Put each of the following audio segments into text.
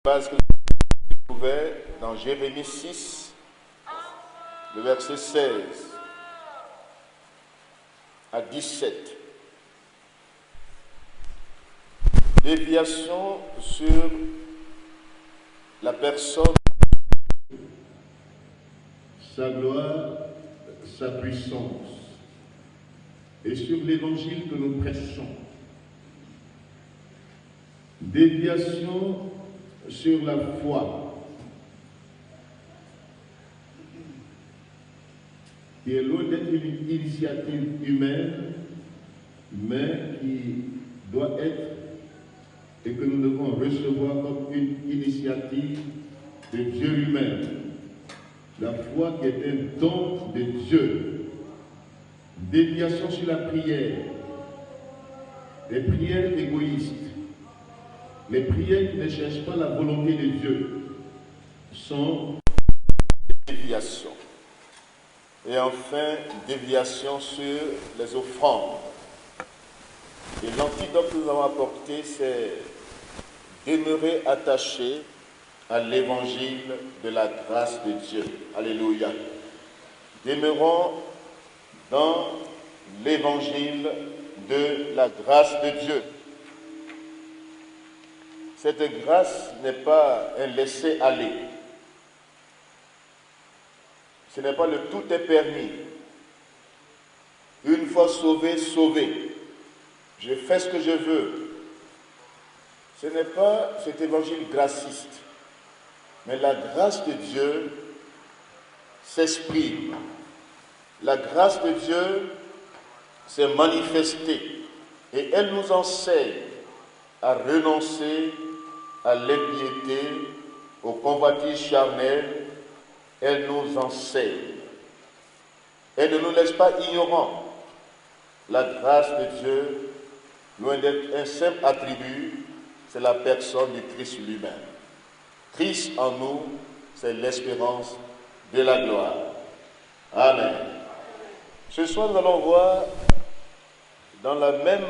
Parce que je trouvais dans Jérémie 6, le verset 16 à 17. Déviation sur la personne, sa gloire, sa puissance, et sur l'évangile que nous prêchons. Déviation sur la foi, qui est loin d'être une initiative humaine, mais qui doit être et que nous devons recevoir comme une initiative de Dieu lui-même. La foi qui est un don de Dieu. Déviation sur la prière. Les prières égoïstes. Les prières qui ne cherchent pas la volonté de Dieu sont déviation. Et enfin, déviation sur les offrandes. Et l'antidote que nous avons apporté, c'est demeurer attaché à l'évangile de la grâce de Dieu. Alléluia. Demeurons dans l'évangile de la grâce de Dieu. Cette grâce n'est pas un laisser-aller. Ce n'est pas le tout est permis. Une fois sauvé, sauvé. Je fais ce que je veux. Ce n'est pas cet évangile graciste. Mais la grâce de Dieu s'exprime. La grâce de Dieu s'est manifestée. Et elle nous enseigne à renoncer à l'impiété, aux convoitises charnelles. Elle nous enseigne. Elle ne nous laisse pas ignorants. La grâce de Dieu, loin d'être un simple attribut, c'est la personne du Christ lui-même. Christ en nous, c'est l'espérance de la gloire. Amen. Ce soir, nous allons voir dans la même...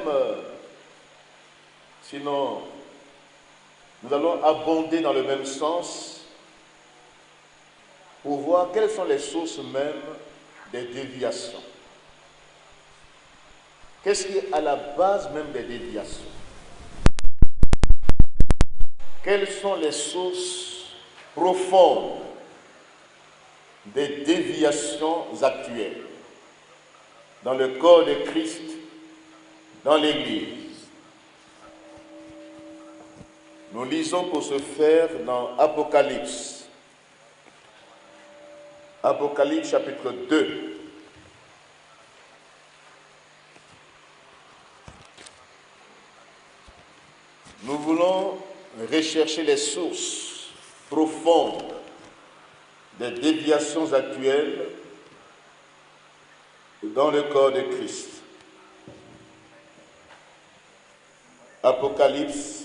sinon, nous allons abonder dans le même sens pour voir quelles sont les sources même des déviations. Qu'est-ce qui est à la base même des déviations? Quelles sont les sources profondes des déviations actuelles dans le corps de Christ, dans l'Église? Nous lisons pour ce faire dans Apocalypse. Apocalypse chapitre 2. Nous voulons rechercher les sources profondes des déviations actuelles dans le corps de Christ. Apocalypse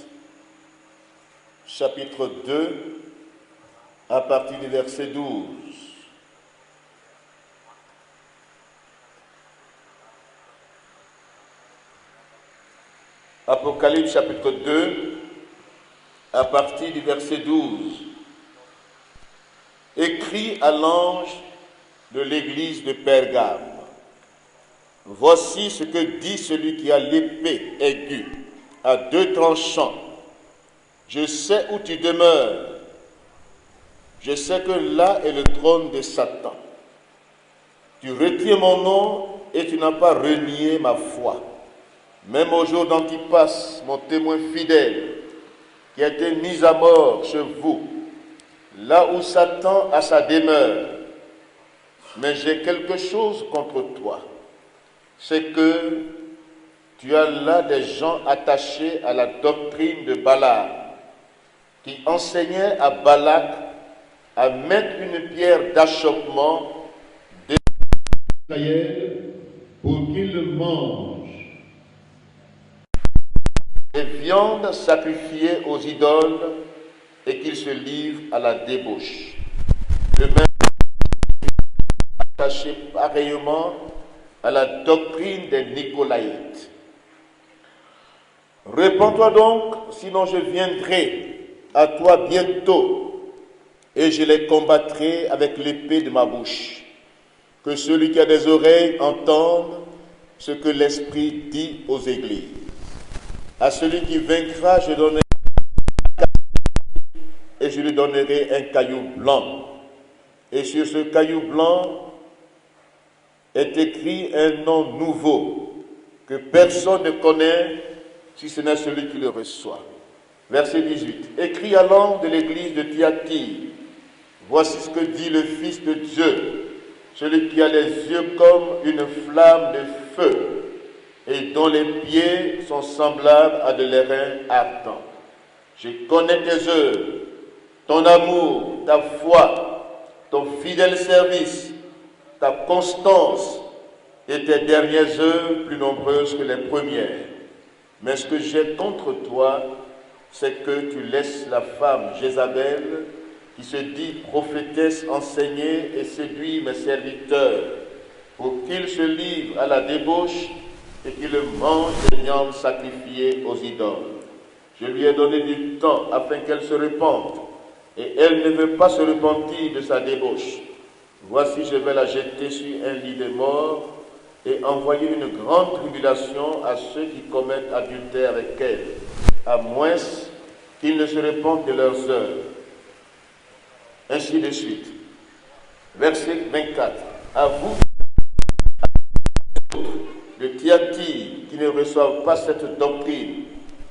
chapitre 2 à partir du verset 12. Apocalypse chapitre 2, à partir du verset 12. Écrit à l'ange de l'église de Pergame. Voici ce que dit celui qui a l'épée aiguë à deux tranchants. Je sais où tu demeures. Je sais que là est le trône de Satan. Tu retiens mon nom et tu n'as pas renié ma foi. Même au jour d'Antipas, mon témoin fidèle, qui a été mis à mort chez vous, là où Satan a sa demeure. Mais j'ai quelque chose contre toi. C'est que tu as là des gens attachés à la doctrine de Balaam, qui enseignait à Balak à mettre une pierre d'achoppement d'Israël pour qu'il le mange. Des viandes sacrifiées aux idoles et qu'il se livre à la débauche. Le même attaché pareillement à la doctrine des Nicolaïtes. Répands-toi donc, sinon je viendrai à toi bientôt, et je les combattrai avec l'épée de ma bouche. Que celui qui a des oreilles entende ce que l'Esprit dit aux églises. À celui qui vaincra, je donnerai et je lui donnerai un caillou blanc. Et sur ce caillou blanc est écrit un nom nouveau que personne ne connaît si ce n'est celui qui le reçoit. Verset 18. Écrit à l'ange de l'église de Thyatire, voici ce que dit le Fils de Dieu, celui qui a les yeux comme une flamme de feu et dont les pieds sont semblables à de l'airain ardent. Je connais tes œuvres, ton amour, ta foi, ton fidèle service, ta constance et tes dernières œuvres plus nombreuses que les premières. Mais ce que j'ai contre toi, c'est que tu laisses la femme Jézabel, qui se dit prophétesse, enseigner et séduit mes serviteurs, pour qu'ils se livrent à la débauche et qu'ils mangent des viandes sacrifiées aux idoles. Je lui ai donné du temps afin qu'elle se repente, et elle ne veut pas se repentir de sa débauche. Voici, je vais la jeter sur un lit de mort et envoyer une grande tribulation à ceux qui commettent adultère avec elle, à moins qu'ils ne se repentent de leurs œuvres. Ainsi de suite. Verset 24. À vous, de Thyatire, qui ne reçoivent pas cette doctrine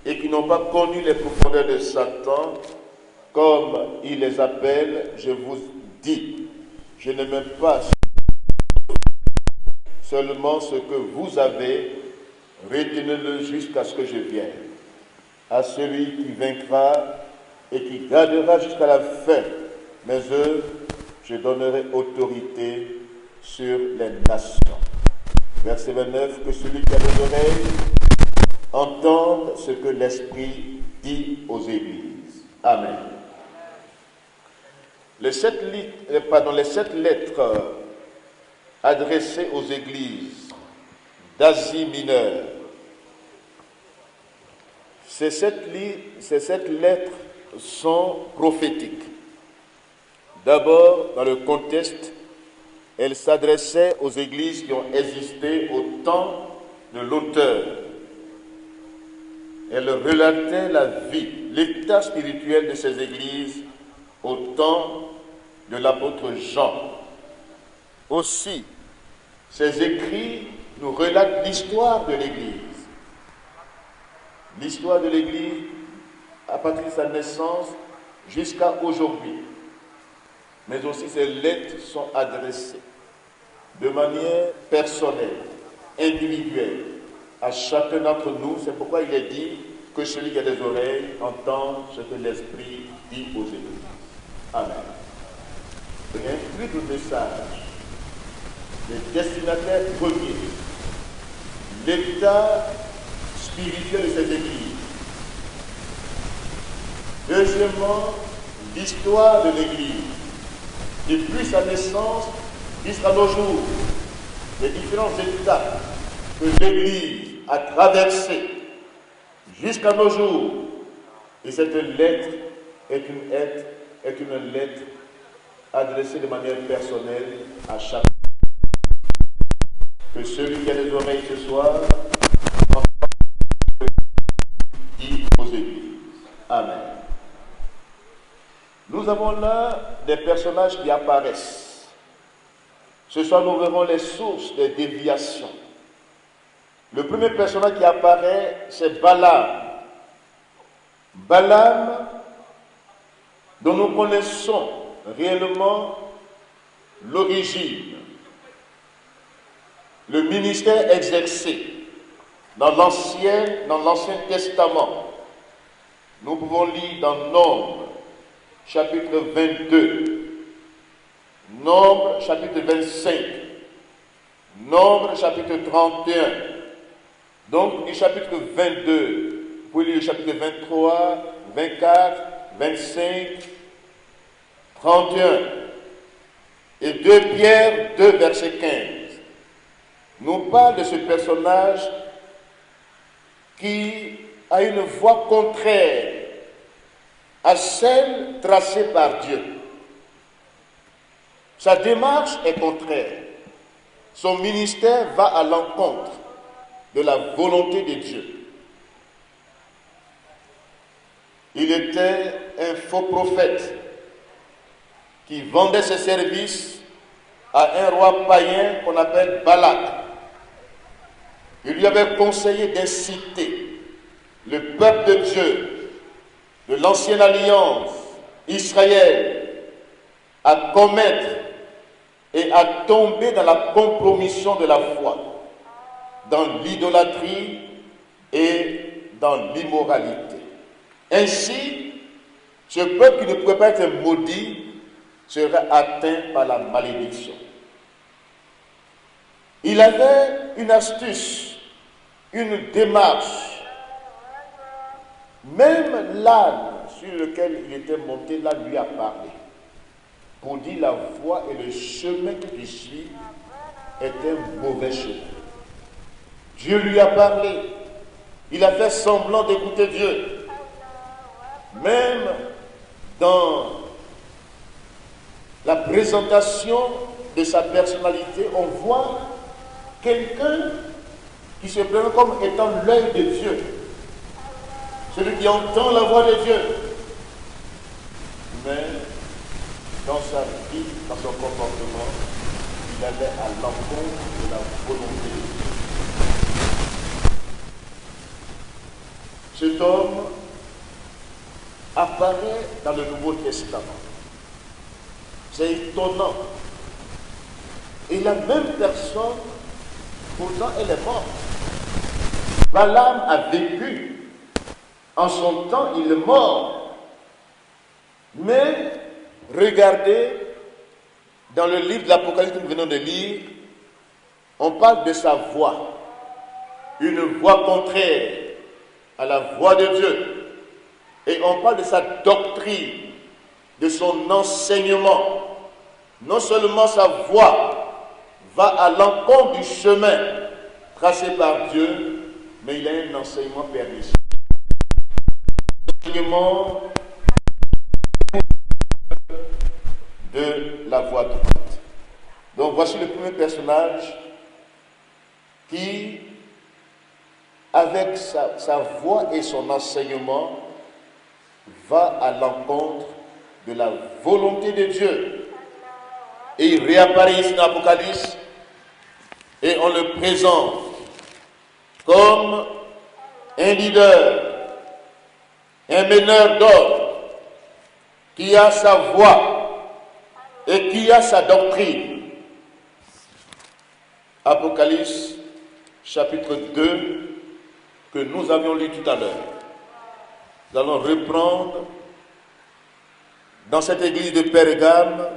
et qui n'ont pas connu les profondeurs de Satan, comme il les appelle, je vous dis, je ne m'aime pas seulement ce que vous avez, retenez-le jusqu'à ce que je vienne. À celui qui vaincra et qui gardera jusqu'à la fin mes œuvres, je donnerai autorité sur les nations. Verset 29, que celui qui a des oreilles entende ce que l'Esprit dit aux églises. Amen. Les sept lettres adressées aux églises d'Asie mineure, ces sept lettres sont prophétiques. D'abord, dans le contexte, elles s'adressaient aux églises qui ont existé au temps de l'auteur. Elles relataient la vie, l'état spirituel de ces églises au temps de l'apôtre Jean. Aussi, ces écrits nous relatent l'histoire de l'Église. L'histoire de l'Église à partir de sa naissance jusqu'à aujourd'hui. Mais aussi ces lettres sont adressées de manière personnelle, individuelle, à chacun d'entre nous. C'est pourquoi il est dit que celui qui a des oreilles entende ce que l'Esprit dit aux églises. Amen. Il inclut le message des destinataires premiers, l'état spirituel de ces églises. Deuxièmement, l'histoire de l'Église, depuis sa naissance jusqu'à nos jours, les différents étapes que l'Église a traversées jusqu'à nos jours. Et cette lettre est une lettre adressée de manière personnelle à chacun. Que celui qui a des oreilles ce soir dit aux églises. Amen. Nous avons là des personnages qui apparaissent. Ce soir, nous verrons les sources des déviations. Le premier personnage qui apparaît, c'est Balaam. Balaam, dont nous connaissons réellement l'origine, le ministère exercé dans l'Ancien Testament. Nous pouvons lire dans Nombre, chapitre 22, Nombre, chapitre 25, Nombre, chapitre 31. Donc, du chapitre 22, vous pouvez lire le chapitre 23, 24, 25, 31. Et 2 Pierre 2, verset 15. Nous parle de ce personnage qui a une voix contraire à celle tracée par Dieu. Sa démarche est contraire. Son ministère va à l'encontre de la volonté de Dieu. Il était un faux prophète qui vendait ses services à un roi païen qu'on appelle Balak. Il lui avait conseillé d'inciter le peuple de Dieu, de l'ancienne alliance, Israël, à commettre et à tomber dans la compromission de la foi, dans l'idolâtrie et dans l'immoralité. Ainsi, ce peuple qui ne pouvait pas être maudit serait atteint par la malédiction. Il avait une astuce, une démarche. Même l'âne sur lequel il était monté, là, lui a parlé. Pour dire la voie et le chemin que je suis est un mauvais chemin. Dieu lui a parlé. Il a fait semblant d'écouter Dieu. Même dans la présentation de sa personnalité, on voit quelqu'un qui se présente comme étant l'œil de Dieu. Celui qui entend la voix de Dieu. Mais dans sa vie, dans son comportement, il allait à l'encontre de la volonté de Dieu. Cet homme apparaît dans le Nouveau Testament. C'est étonnant. Et la même personne, pourtant elle est morte. Balaam a vécu. En son temps, il est mort. Mais regardez, dans le livre de l'Apocalypse que nous venons de lire, on parle de sa voix. Une voix contraire à la voix de Dieu. Et on parle de sa doctrine, de son enseignement. Non seulement sa voix va à l'encontre du chemin tracé par Dieu, mais il a un enseignement pernicieux. L'enseignement de la voix droite. Donc voici le premier personnage qui, avec sa voix et son enseignement, va à l'encontre de la volonté de Dieu. Et il réapparaît ici dans l'Apocalypse et on le présente comme un leader, un meneur d'ordre qui a sa voix et qui a sa doctrine. Apocalypse chapitre 2 que nous avions lu tout à l'heure. Nous allons reprendre. Dans cette église de Pergame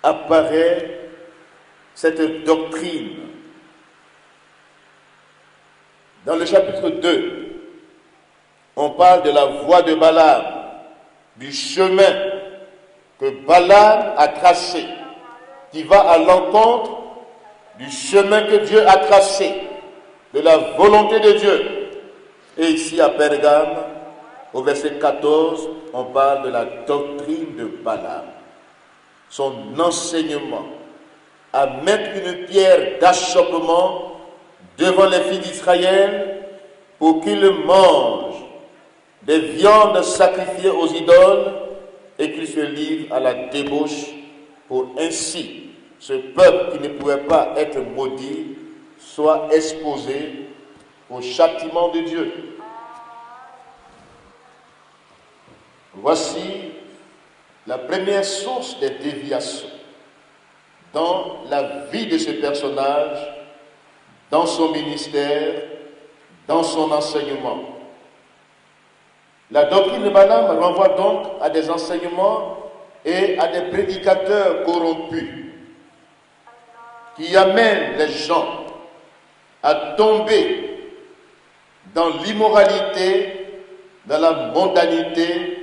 apparaît cette doctrine. Dans le chapitre 2, on parle de la voie de Balaam, du chemin que Balaam a tracé, qui va à l'encontre du chemin que Dieu a tracé, de la volonté de Dieu. Et ici à Pergame, au verset 14, on parle de la doctrine de Balaam, son enseignement, à mettre une pierre d'achoppement devant les filles d'Israël pour qu'ils mangent des viandes sacrifiées aux idoles et qu'ils se livrent à la débauche pour ainsi ce peuple qui ne pouvait pas être maudit soit exposé au châtiment de Dieu. Voici la première source des déviations dans la vie de ce personnage, dans son ministère, dans son enseignement. La doctrine de Balaam renvoie donc à des enseignements et à des prédicateurs corrompus qui amènent les gens à tomber dans l'immoralité, dans la mondanité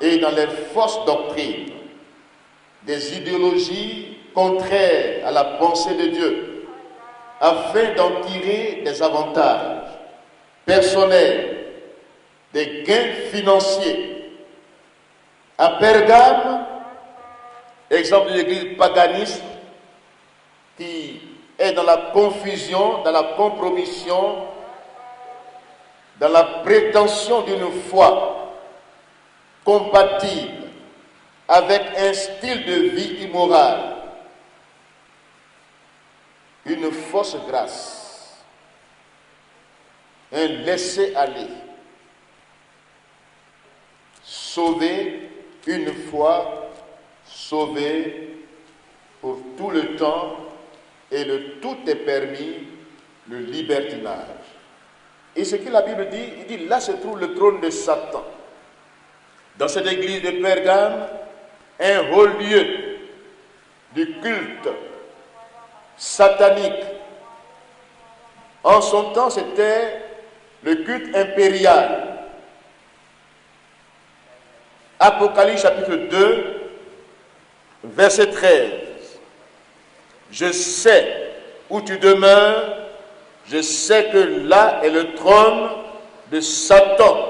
et dans les fausses doctrines, des idéologies contraires à la pensée de Dieu, afin d'en tirer des avantages personnels, des gains financiers À Pergame, exemple de l'église paganiste qui est dans la confusion, dans la compromission, dans la prétention d'une foi compatible avec un style de vie immoral, une fausse grâce, un laisser-aller, sauvé une fois, sauvé pour tout le temps, et le tout est permis, le libertinage. Et ce que la Bible dit, il dit, là se trouve le trône de Satan. Dans cette église de Pergame, un haut lieu du culte satanique. En son temps, c'était le culte impérial. Apocalypse chapitre 2, verset 13. Je sais où tu demeures, je sais que là est le trône de Satan.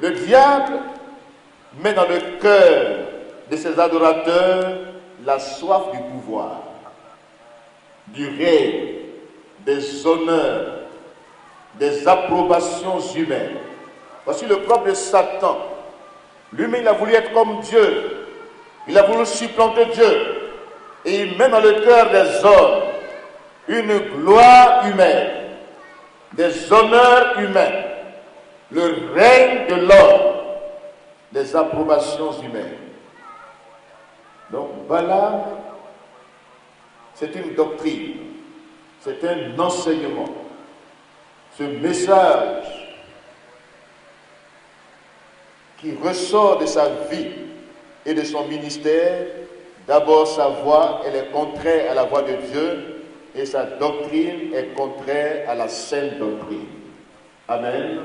Le diable met dans le cœur de ses adorateurs la soif du pouvoir, du règne, des honneurs, des approbations humaines. Voici le propre de Satan. Lui-même, il a voulu être comme Dieu. Il a voulu supplanter Dieu. Et il met dans le cœur des hommes une gloire humaine, des honneurs humains, le règne de l'homme, des approbations humaines. Donc, Balaam, c'est une doctrine, c'est un enseignement. Ce message qui ressort de sa vie et de son ministère, d'abord sa voix, elle est contraire à la voix de Dieu, et sa doctrine est contraire à la sainte doctrine. Amen.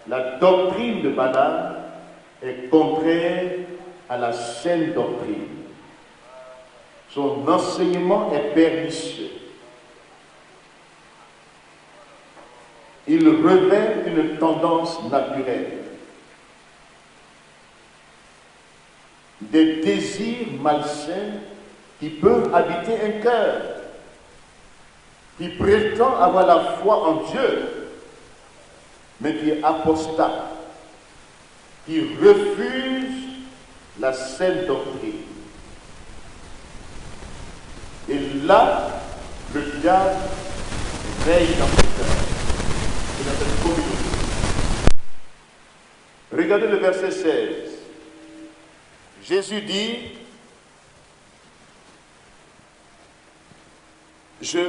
La doctrine de Balaam est contraire à la sainte doctrine. Son enseignement est pernicieux. Il révèle une tendance naturelle, des désirs malsains qui peuvent habiter un cœur, qui prétend avoir la foi en Dieu, mais qui est apostat, qui refuse la sainte doctrine. Et là, le diable veille dans ce cœur et dans cette communauté. Regardez le verset 16. Jésus dit, je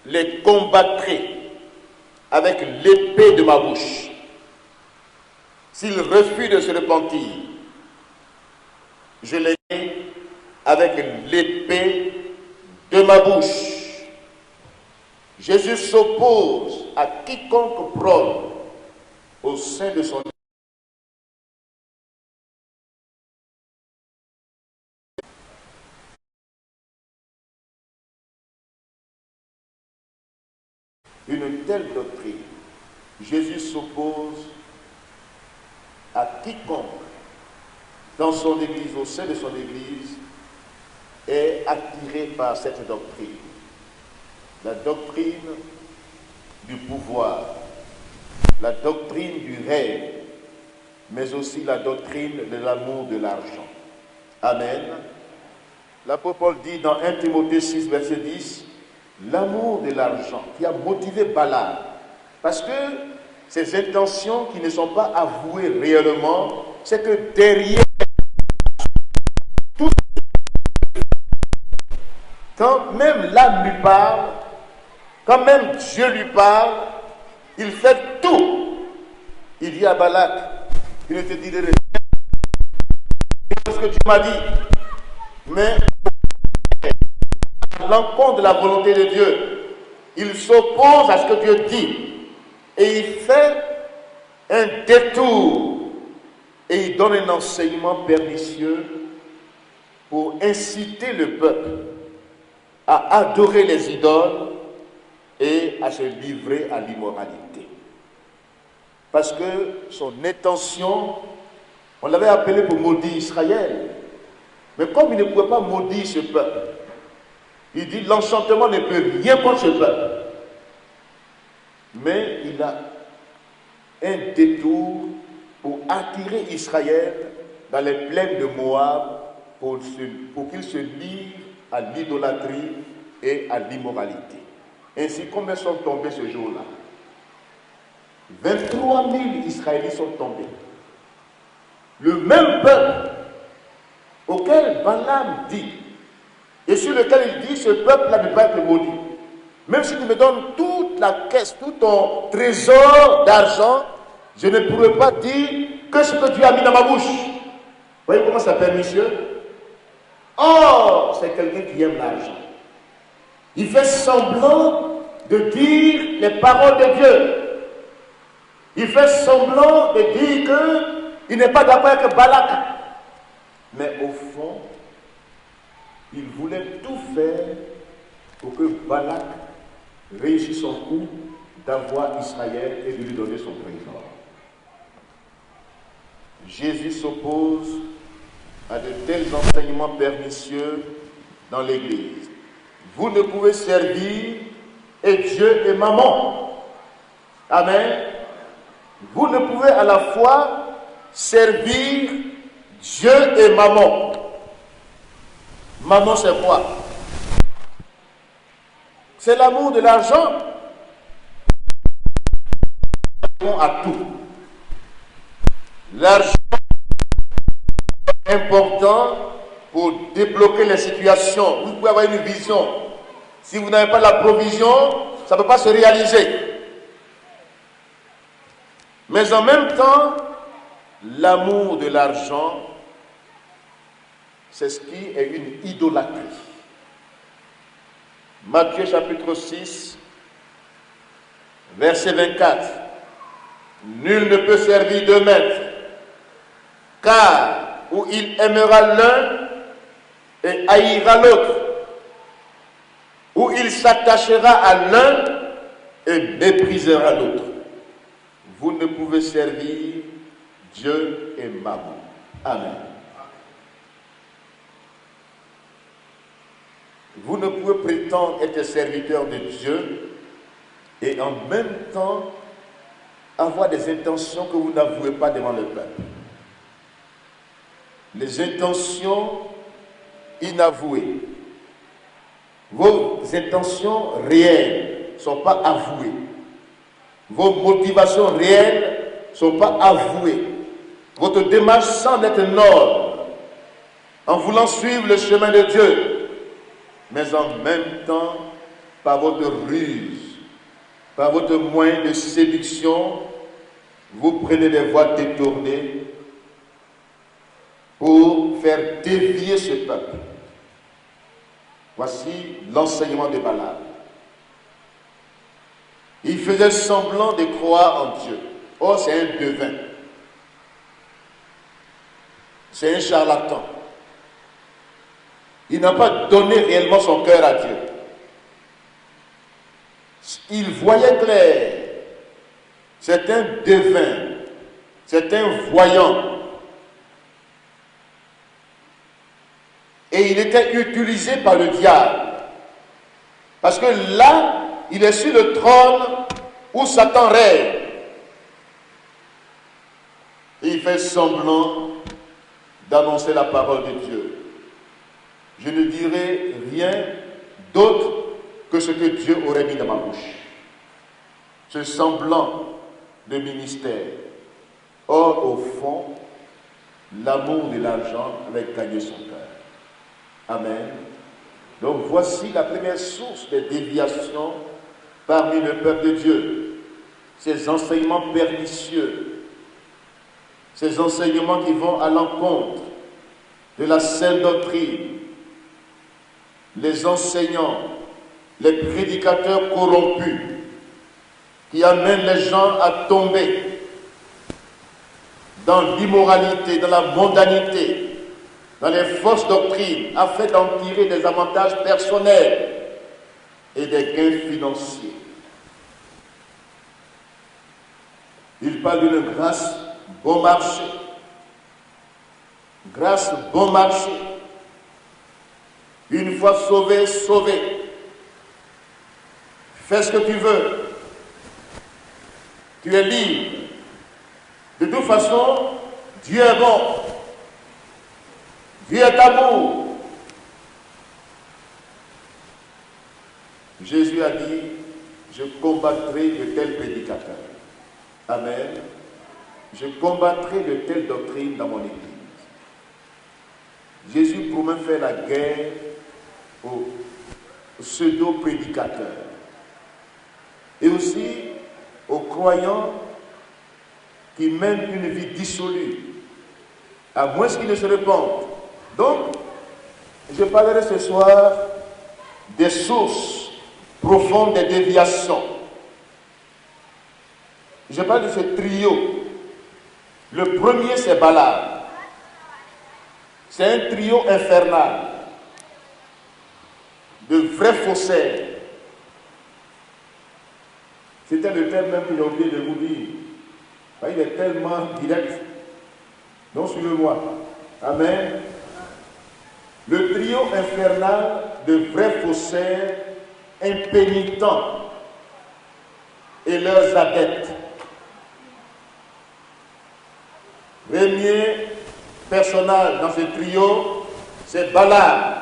les combattrai avec l'épée de ma bouche. S'ils refusent de se repentir, je les mets avec l'épée de ma bouche. Jésus s'oppose à quiconque prône au sein de son une telle doctrine. Jésus s'oppose à quiconque dans son église, au sein de son église, est attiré par cette doctrine. La doctrine du pouvoir, la doctrine du règne, mais aussi la doctrine de l'amour de l'argent. Amen. L'apôtre Paul dit dans 1 Timothée 6, verset 10, l'amour de l'argent qui a motivé Balaam, parce que ses intentions qui ne sont pas avouées réellement, c'est que derrière tout, quand même l'âme lui parle, quand même Dieu lui parle, il fait tout. Il dit à Balak, il ne te dirait rien de ce que Dieu m'a dit, mais à l'encontre de la volonté de Dieu, il s'oppose à ce que Dieu dit et il fait un détour et il donne un enseignement pernicieux pour inciter le peuple à adorer les idoles et à se livrer à l'immoralité. parce que son intention, on l'avait appelé pour maudire Israël. Mais comme il ne pouvait pas maudire ce peuple, il dit l'enchantement ne peut rien contre ce peuple. Mais il a un détour pour attirer Israël dans les plaines de Moab pour qu'il se livre à l'idolâtrie et à l'immoralité. Ainsi, combien sont tombés ce jour-là? 23 000 Israélites sont tombés. Le même peuple auquel Balaam dit, et sur lequel il dit, ce peuple-là ne peut pas être maudit. Même si tu me donnes toute la caisse, tout ton trésor d'argent, je ne pourrais pas dire que ce que tu as mis dans ma bouche. Vous voyez comment ça s'appelle, monsieur? Oh, c'est quelqu'un qui aime l'argent. Il fait semblant de dire les paroles de Dieu. Il fait semblant de dire qu'il n'est pas d'accord avec Balak. Mais au fond, il voulait tout faire pour que Balak réussisse son coup d'avoir Israël et de lui donner son trésor. Jésus s'oppose à de tels enseignements pernicieux dans l'Église. Vous ne pouvez servir et Dieu et maman. Amen. Vous ne pouvez à la fois servir Dieu et maman. Maman, c'est quoi? C'est l'amour de l'argent. À tout. L'argent est important pour débloquer les situations. Vous pouvez avoir une vision. Si vous n'avez pas la provision, ça ne peut pas se réaliser. Mais en même temps, l'amour de l'argent, c'est ce qui est une idolâtrie. Matthieu chapitre 6, verset 24. Nul ne peut servir deux maîtres, car ou il aimera l'un et haïra l'autre, ou il s'attachera à l'un et méprisera l'autre. Vous ne pouvez servir Dieu et maman. Amen. Vous ne pouvez prétendre être serviteur de Dieu et en même temps avoir des intentions que vous n'avouez pas devant le peuple. Les intentions inavouées. Vos intentions réelles ne sont pas avouées. Vos motivations réelles ne sont pas avouées. Votre démarche semble être noble en voulant suivre le chemin de Dieu. Mais en même temps, par votre ruse, par votre moyen de séduction, vous prenez des voies détournées pour faire dévier ce peuple. Voici l'enseignement de Balaam. Il faisait semblant de croire en Dieu. Oh, c'est un devin. C'est un charlatan. Il n'a pas donné réellement son cœur à Dieu. Il voyait clair. C'est un devin. C'est un voyant. Et il était utilisé par le diable. Parce que là, il est sur le trône où Satan règne. Et il fait semblant d'annoncer la parole de Dieu. Je ne dirai rien d'autre que ce que Dieu aurait mis dans ma bouche. Ce semblant de ministère. Or, au fond, l'amour de l'argent avait gagné son cœur. Amen. Donc, voici la première source de déviation parmi le peuple de Dieu. Ces enseignements pernicieux. Ces enseignements qui vont à l'encontre de la sainte doctrine. Les enseignants, les prédicateurs corrompus qui amènent les gens à tomber dans l'immoralité, dans la mondanité, dans les fausses doctrines, afin d'en tirer des avantages personnels et des gains financiers. Il parle d'une grâce bon marché. Grâce bon marché. Une fois sauvé, sauvé. Fais ce que tu veux. Tu es libre. De toute façon, Dieu est bon. Dieu est amour. Jésus a dit, je combattrai de tels prédicateurs. Amen. Je combattrai de telles doctrines dans mon Église. Jésus promet faire la guerre aux pseudo-prédicateurs et aussi aux croyants qui mènent une vie dissolue, à moins qu'ils ne se répandent. Donc, je parlerai ce soir des sources profondes des déviations. Je parle de ce trio. Le premier, c'est Balaam. C'est un trio infernal de vrais faussaires. C'était le thème même que j'ai oublié de vous dire. Il est tellement direct. Donc suivez-moi. Amen. Le trio infernal de vrais faussaires impénitents et leurs adeptes. Premier personnage dans ce trio, c'est Balaam,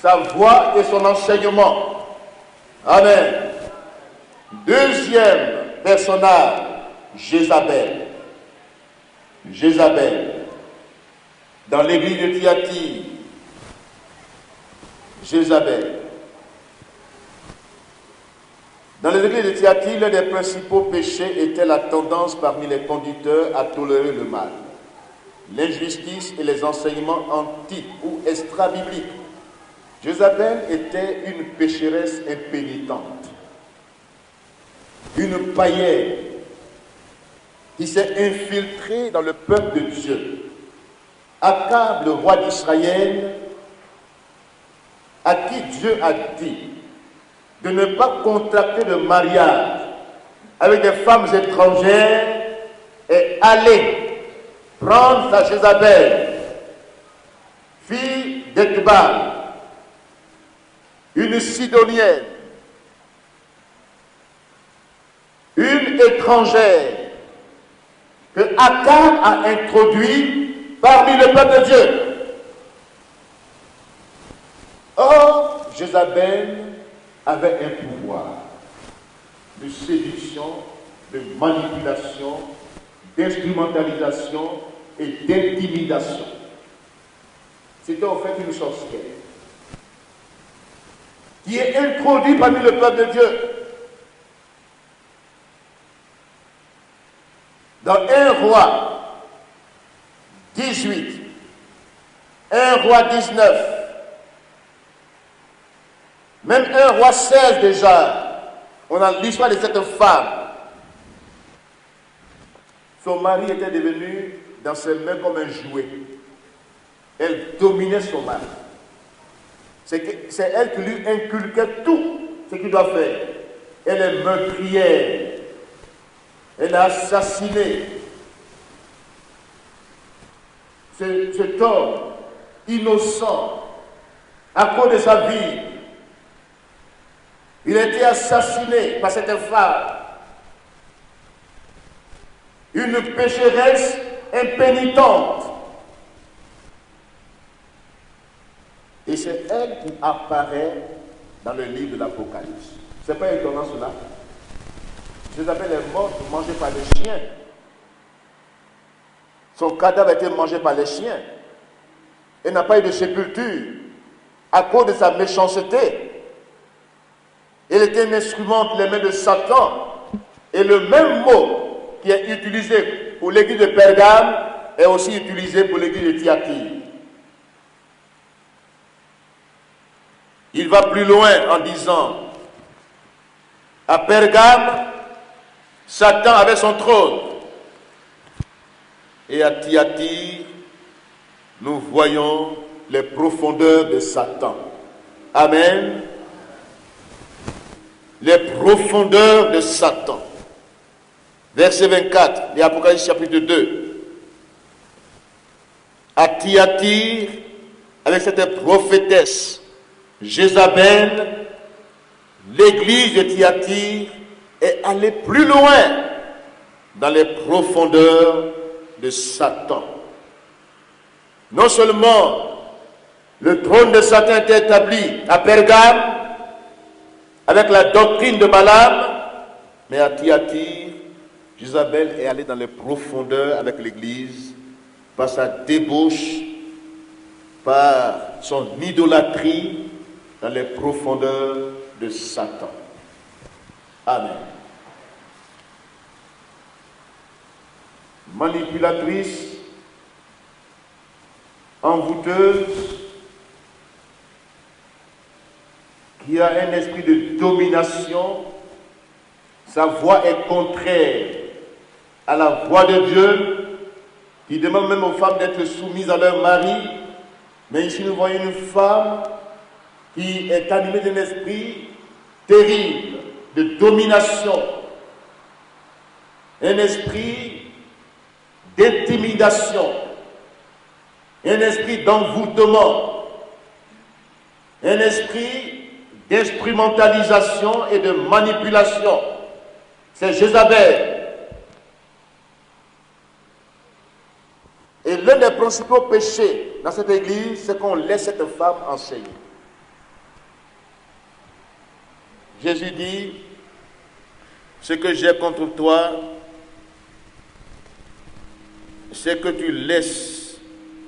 sa voix et son enseignement. Amen. Deuxième personnage, Jézabel. Jézabel. Dans l'église de Thyatire, Jézabel. Dans les églises de Thyatire, l'un des principaux péchés était la tendance parmi les conducteurs à tolérer le mal, l'injustice et les enseignements anti- ou extra-bibliques. Jézabel était une pécheresse impénitente, une païenne qui s'est infiltrée dans le peuple de Dieu. Akab, le roi d'Israël, à qui Dieu a dit de ne pas contracter de mariage avec des femmes étrangères, et aller prendre sa Jézabel, fille d'Ekbal, une Sidonienne, une étrangère que Akab a introduit parmi le peuple de Dieu. Or, Jézabel avait un pouvoir de séduction, de manipulation, d'instrumentalisation et d'intimidation. C'était en fait une sorcière qui est introduite parmi le peuple de Dieu. Dans 1 Roi 18, 1 Roi 19, même 1 Roi 16 déjà, on a l'histoire de cette femme. Son mari était devenu dans ses mains comme un jouet. Elle dominait son mari. C'est elle qui lui inculquait tout ce qu'il doit faire. Elle est meurtrière. Elle a assassiné cet homme innocent à cause de sa vie. Il a été assassiné par cette femme. Une pécheresse impénitente. Et c'est elle qui apparaît dans le livre de l'Apocalypse. C'est pas étonnant cela. Jézabel est morte mangée par les chiens. Son cadavre a été mangé par les chiens. Elle n'a pas eu de sépulture à cause de sa méchanceté. Elle était un instrument entre les mains de Satan. Et le même mot qui est utilisé pour l'église de Pergame est aussi utilisé pour l'église de Thyatire. Il va plus loin en disant, à Pergame, Satan avait son trône. Et à Thyatire, nous voyons les profondeurs de Satan. Amen. Les profondeurs de Satan. Verset 24 de Apocalypse chapitre 2. À Thyatire, avec cette prophétesse Jézabel, l'église de Thyatire est allée plus loin dans les profondeurs de Satan. Non seulement le trône de Satan était établi à Pergame avec la doctrine de Balaam, mais à Thyatire, Jézabel est allée dans les profondeurs avec l'église par sa débauche, par son idolâtrie dans les profondeurs de Satan. Amen. Manipulatrice, envoûteuse, qui a un esprit de domination, sa voix est contraire à la voix de Dieu, qui demande même aux femmes d'être soumises à leur mari. Mais ici nous voyons une femme qui est animée d'un esprit terrible de domination, un esprit d'intimidation, un esprit d'envoûtement, un esprit d'instrumentalisation et de manipulation. C'est Jézabel. Et l'un des principaux péchés dans cette église, c'est qu'on laisse cette femme enseigner. Jésus dit, ce que j'ai contre toi, c'est que tu laisses,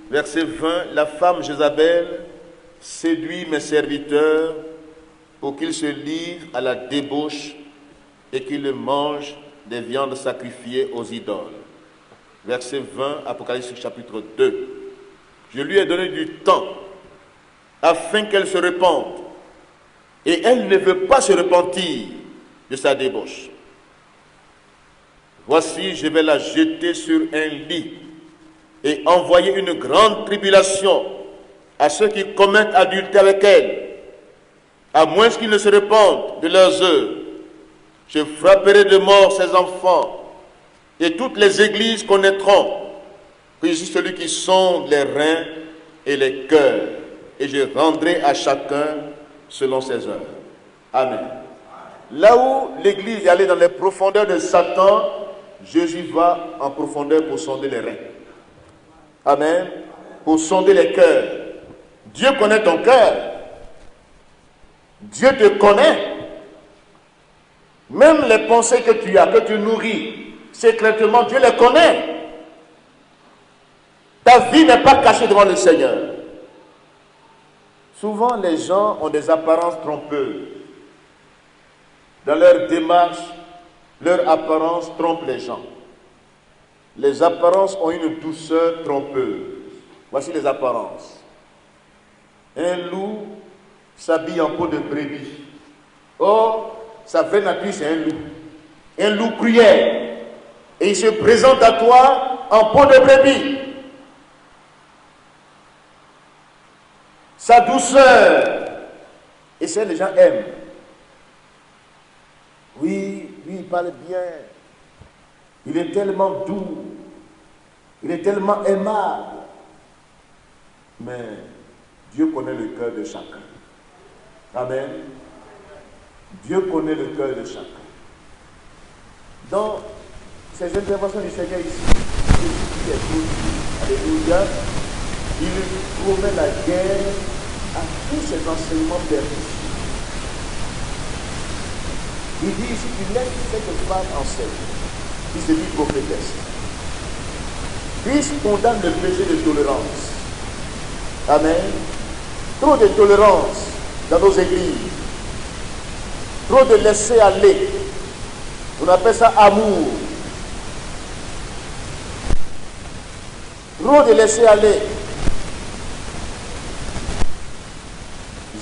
verset 20, la femme Jézabel séduit mes serviteurs pour qu'ils se livrent à la débauche et qu'ils mangent des viandes sacrifiées aux idoles. Verset 20, Apocalypse chapitre 2. Je lui ai donné du temps afin qu'elle se repente. Et elle ne veut pas se repentir de sa débauche. Voici, je vais la jeter sur un lit et envoyer une grande tribulation à ceux qui commettent adultère avec elle, à moins qu'ils ne se repentent de leurs œuvres. Je frapperai de mort ses enfants, et toutes les églises connaîtront que je suis celui qui sonde les reins et les cœurs, et je rendrai à chacun selon ses œuvres. Amen. Là où l'église est allée dans les profondeurs de Satan, Jésus va en profondeur pour sonder les reins. Amen. Pour sonder les cœurs. Dieu connaît ton cœur. Dieu te connaît. Même les pensées que tu as, que tu nourris, secrètement, Dieu les connaît. Ta vie n'est pas cachée devant le Seigneur. Souvent, les gens ont des apparences trompeuses. Dans leur démarche, leur apparence trompe les gens. Les apparences ont une douceur trompeuse. Voici les apparences. Un loup s'habille en peau de brebis. Or, sa vraie nature, c'est un loup. Un loup cruel. Et il se présente à toi en peau de brebis. Sa douceur. Et ça, les gens aiment. Oui, lui, il parle bien. Il est tellement doux. Il est tellement aimable. Mais Dieu connaît le cœur de chacun. Amen. Dieu connaît le cœur de chacun. Dans ces interventions du Seigneur ici, Jésus est tout. Alléluia. Il promet la guerre à tous ces enseignements perdus. Il dit ici qu'il laisse cette femme enseigne, qui se dit prophétesse. Christ condamne le péché de tolérance. Amen. Trop de tolérance dans nos églises. Trop de laisser aller. On appelle ça amour. Trop de laisser aller.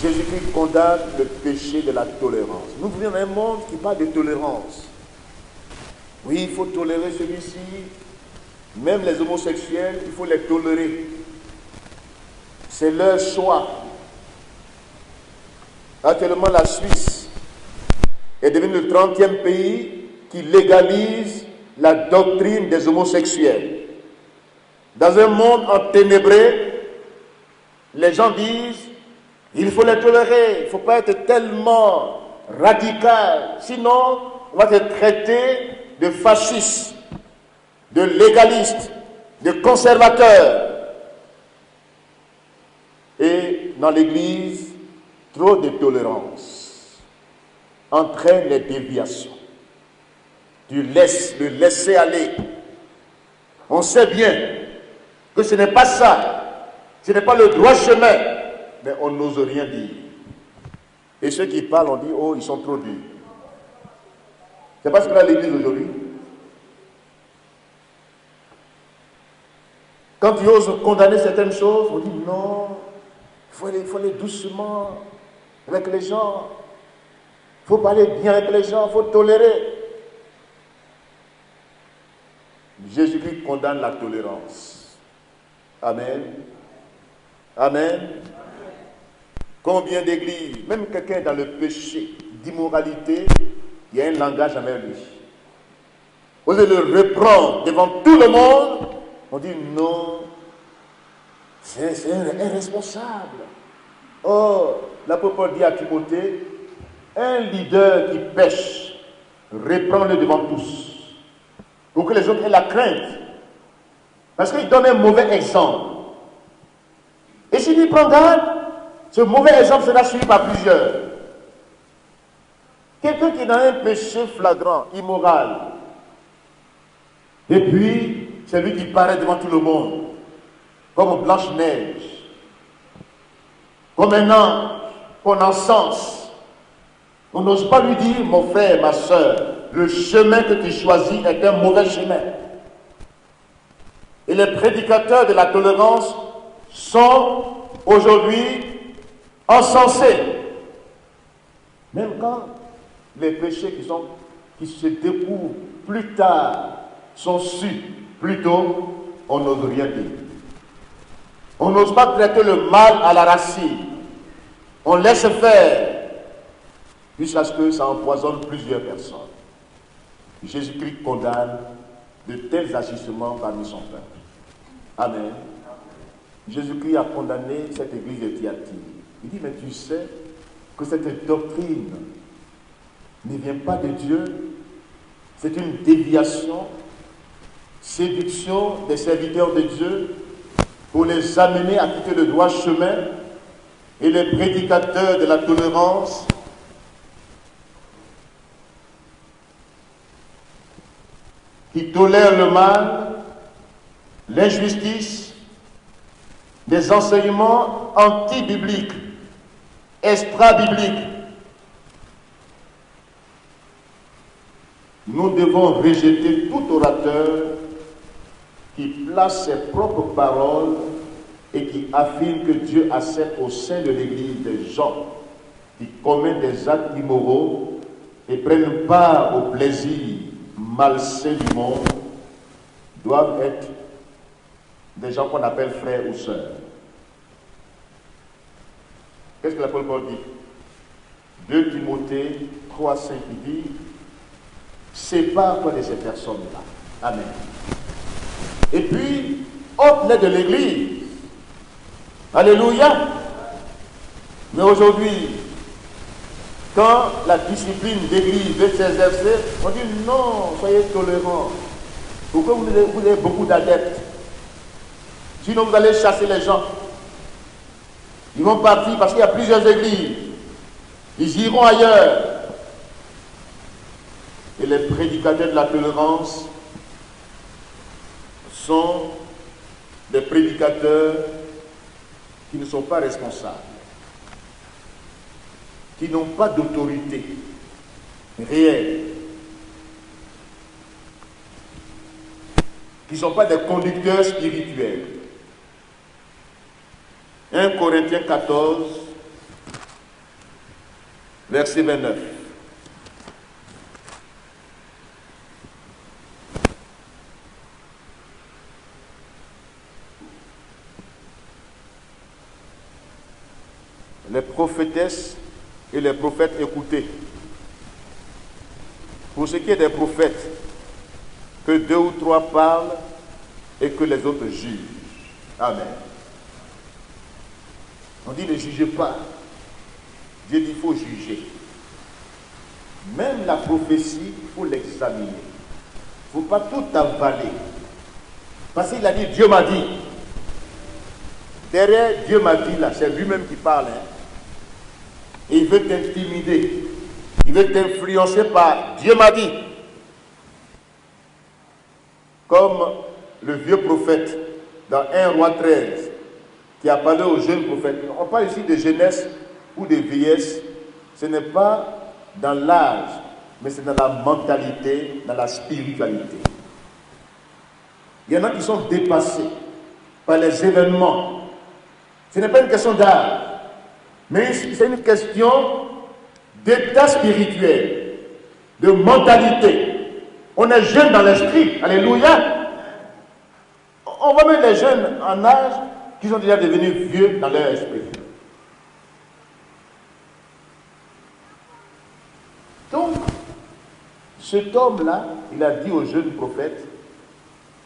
Jésus-Christ condamne le péché de la tolérance. Nous vivons dans un monde qui parle de tolérance. Oui, il faut tolérer celui-ci. Même les homosexuels, il faut les tolérer. C'est leur choix. Actuellement, la Suisse est devenue le 30e pays qui légalise la doctrine des homosexuels. Dans un monde enténébré, les gens disent, il faut les tolérer, il ne faut pas être tellement radical, sinon on va te traiter de fasciste, de légaliste, de conservateur. Et dans l'Église, trop de tolérance entraîne les déviations. Du le laisser aller. On sait bien que ce n'est pas ça, ce n'est pas le droit chemin, mais on n'ose rien dire. Et ceux qui parlent, on dit, oh, ils sont trop durs. C'est pas ce qu'on a à l'Église aujourd'hui. Quand tu oses condamner certaines choses, on dit non, il faut aller doucement avec les gens. Il faut parler bien avec les gens, il faut tolérer. Jésus-Christ condamne la tolérance. Amen. Amen. Combien d'églises, même quelqu'un dans le péché d'immoralité, il y a un langage envers lui. Vous allez le reprendre devant tout le monde, on dit non, c'est un irresponsable. Oh, l'apôtre Paul dit à Timothée, un leader qui pêche, reprend-le devant tous. Pour que les autres aient la crainte. Parce qu'il donne un mauvais exemple. Et s'il y prend garde, ce mauvais exemple sera suivi par plusieurs. Quelqu'un qui est dans un péché flagrant, immoral, et puis c'est lui qui paraît devant tout le monde, comme Blanche-Neige, comme un ange, qu'on encense. On n'ose pas lui dire, mon frère, ma soeur, le chemin que tu choisis est un mauvais chemin. Et les prédicateurs de la tolérance sont aujourd'hui encensés. Même quand les péchés qui se découvrent plus tard sont sus plus tôt, on n'ose rien dire. On n'ose pas traiter le mal à la racine. On laisse faire jusqu'à ce que ça empoisonne plusieurs personnes. Jésus-Christ condamne de tels agissements parmi son peuple. Amen. Jésus-Christ a condamné cette église de Thyatire. Il dit, mais tu sais que cette doctrine ne vient pas de Dieu. C'est une déviation, séduction des serviteurs de Dieu pour les amener à quitter le droit chemin. Et les prédicateurs de la tolérance qui tolèrent le mal, l'injustice, des enseignements anti-bibliques, extra-bibliques. Nous devons rejeter tout orateur qui place ses propres paroles et qui affirme que Dieu accepte au sein de l'Église des gens qui commettent des actes immoraux et prennent part au plaisir malsain du monde, doivent être des gens qu'on appelle frères ou sœurs. Qu'est-ce que l'apôtre Paul dit? 2 Timothée 3, 5, il dit, sépare-toi de ces personnes-là. Amen. Et puis, ôte-les de l'Église. Alléluia. Mais aujourd'hui, quand la discipline d'église veut s'exercer, on dit non, soyez tolérants. Pourquoi vous avez beaucoup d'adeptes? Sinon vous allez chasser les gens. Ils vont partir parce qu'il y a plusieurs églises. Ils iront ailleurs. Et les prédicateurs de la tolérance sont des prédicateurs qui ne sont pas responsables, qui n'ont pas d'autorité réelle, qui ne sont pas des conducteurs spirituels. 1 Corinthiens 14, verset 29. Les prophétesses et les prophètes, écoutez. Pour ce qui est des prophètes, que que 2 ou 3 parlent et que les autres jugent. Amen. On dit ne jugez pas. Dieu dit il faut juger. Même la prophétie, il faut l'examiner. Il ne faut pas tout avaler. Parce qu'il a dit Dieu m'a dit. Derrière Dieu m'a dit là, c'est lui-même qui parle. Et il veut t'intimider. Il veut t'influencer par Dieu m'a dit. Comme le vieux prophète dans 1 Roi 13 qui a parlé aux jeunes prophètes. On parle ici de jeunesse ou de vieillesse. Ce n'est pas dans l'âge, mais c'est dans la mentalité, dans la spiritualité. Il y en a qui sont dépassés par les événements. Ce n'est pas une question d'âge, mais c'est une question d'état spirituel, de mentalité. On est jeune dans l'esprit, alléluia. On va mettre les jeunes en âge qui sont déjà devenus vieux dans leur esprit. Donc, cet homme-là, il a dit aux jeunes prophètes,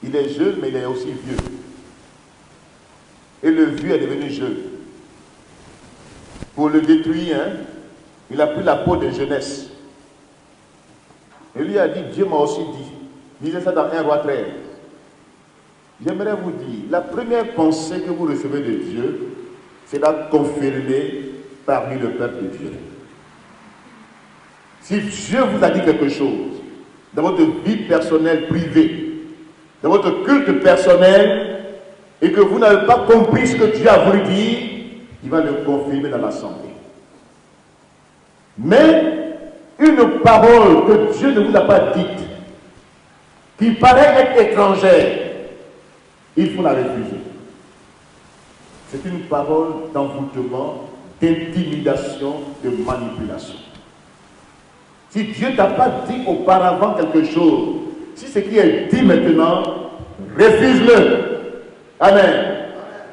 il est jeune, mais il est aussi vieux. Et le vieux est devenu jeune. Pour le détruire, il a pris la peau de jeunesse. Et lui a dit, Dieu m'a aussi dit. Lisez ça dans 1 Roi 13. J'aimerais vous dire, la première pensée que vous recevez de Dieu, c'est la confirmer parmi le peuple de Dieu. Si Dieu vous a dit quelque chose, dans votre vie personnelle privée, dans votre culte personnel, et que vous n'avez pas compris ce que Dieu a voulu dire, il va le confirmer dans l'assemblée. Mais une parole que Dieu ne vous a pas dite, qui paraît être étrangère, il faut la refuser. C'est une parole d'envoûtement, d'intimidation, de manipulation. Si Dieu ne t'a pas dit auparavant quelque chose, si ce qui est dit maintenant, refuse-le. Amen.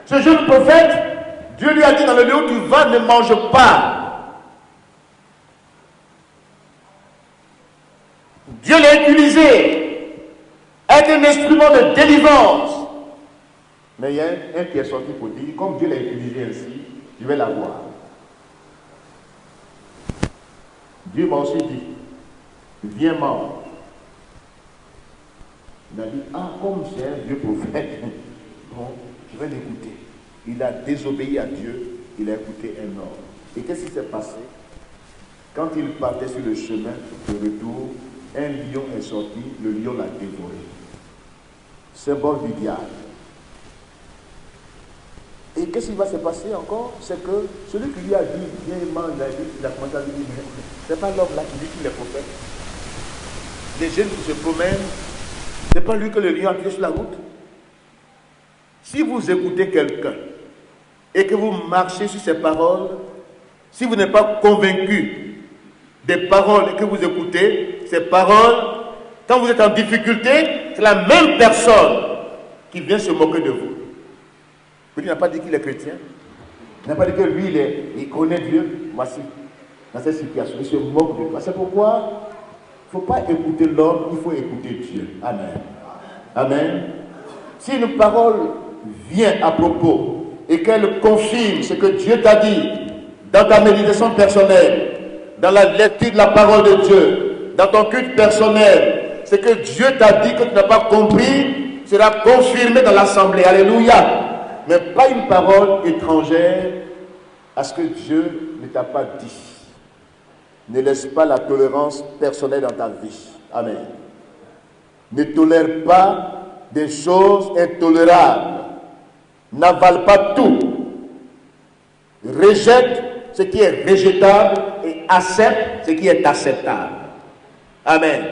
Ce jeune prophète, Dieu lui a dit dans le lieu où tu vas, ne mange pas. Dieu l'a utilisé, est un instrument de délivrance. Mais il y a un qui est sorti pour dire, comme Dieu l'a utilisé ainsi, je vais l'avoir. Dieu m'a aussi dit, viens mange. Il a dit, ah, comme c'est un vieux prophète, bon, je vais l'écouter. Il a désobéi à Dieu, il a écouté un homme. Et qu'est-ce qui s'est passé? Quand il partait sur le chemin de retour, un lion est sorti, le lion l'a dévoré. Symbole du diable. Et qu'est-ce qui va se passer encore? C'est que celui qui lui a dit, viens mange, il a commencé à lui dire, c'est pas l'homme là qui dit qu'il est prophète. Les jeunes qui se promènent, c'est pas lui que le lion a tué sur la route. Si vous écoutez quelqu'un et que vous marchez sur ses paroles, si vous n'êtes pas convaincu des paroles et que vous écoutez ces paroles, quand vous êtes en difficulté, c'est la même personne qui vient se moquer de vous. Il n'a pas dit qu'il est chrétien. Il n'a pas dit que lui, il connaît Dieu. Voici, dans cette situation, il se moque de toi. C'est pourquoi il ne faut pas écouter l'homme, il faut écouter Dieu. Amen. Amen. Si une parole vient à propos et qu'elle confirme ce que Dieu t'a dit dans ta méditation personnelle, dans la lecture de la parole de Dieu, dans ton culte personnel, ce que Dieu t'a dit que tu n'as pas compris sera confirmé dans l'assemblée. Alléluia. Mais pas une parole étrangère à ce que Dieu ne t'a pas dit. Ne laisse pas la tolérance personnelle dans ta vie. Amen. Ne tolère pas des choses intolérables. N'avale pas tout. Rejette ce qui est rejetable et accepte ce qui est acceptable. Amen.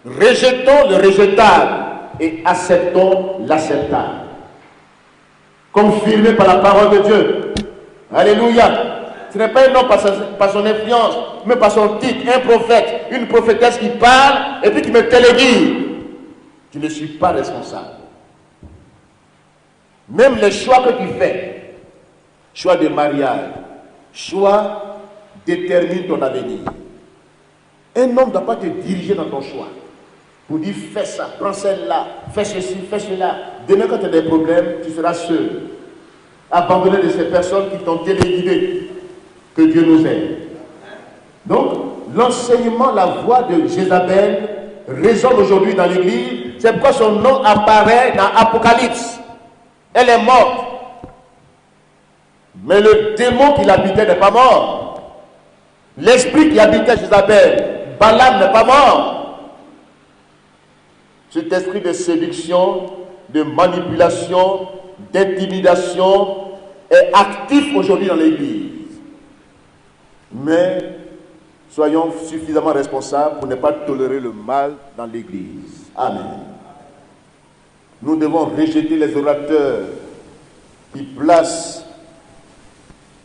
Rejetons le rejetable et acceptons l'acceptable. Confirmé par la parole de Dieu. Alléluia. Ce n'est pas un homme par son influence, mais par son titre, un prophète, une prophétesse qui parle et puis qui me téléguide. Je ne suis pas responsable. Même les choix que tu fais, choix de mariage, choix détermine ton avenir. Un homme ne doit pas te diriger dans ton choix. pour dire fais ça, prends celle-là, fais ceci, fais cela. Demain, quand tu as des problèmes, tu seras seul. Abandonné de ces personnes qui t'ont téléguidé. Que Dieu nous aide. Donc, l'enseignement, la voix de Jézabel résonne aujourd'hui dans l'église. C'est pourquoi son nom apparaît dans Apocalypse. Elle est morte. Mais le démon qui l'habitait n'est pas mort. L'esprit qui habitait Jézabel, Balaam, n'est pas mort. Cet esprit de séduction, de manipulation, d'intimidation est actif aujourd'hui dans l'église. Mais soyons suffisamment responsables pour ne pas tolérer le mal dans l'église. Amen. Nous devons rejeter les orateurs qui placent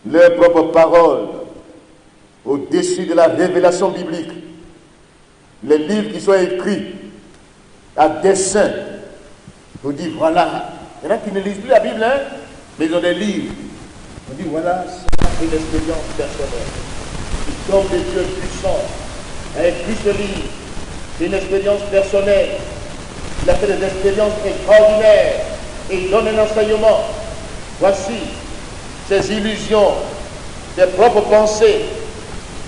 leurs propres paroles au-dessus de la révélation biblique. Les livres qui sont écrits à dessein pour dire voilà. Il y en a qui ne lisent plus la Bible, hein, mais ils ont des livres. On dit voilà, c'est une expérience personnelle. L'homme de Dieu puissant a écrit ce livre. C'est une expérience personnelle. Il a fait des expériences extraordinaires et il donne un enseignement. Voici ses illusions, ses propres pensées.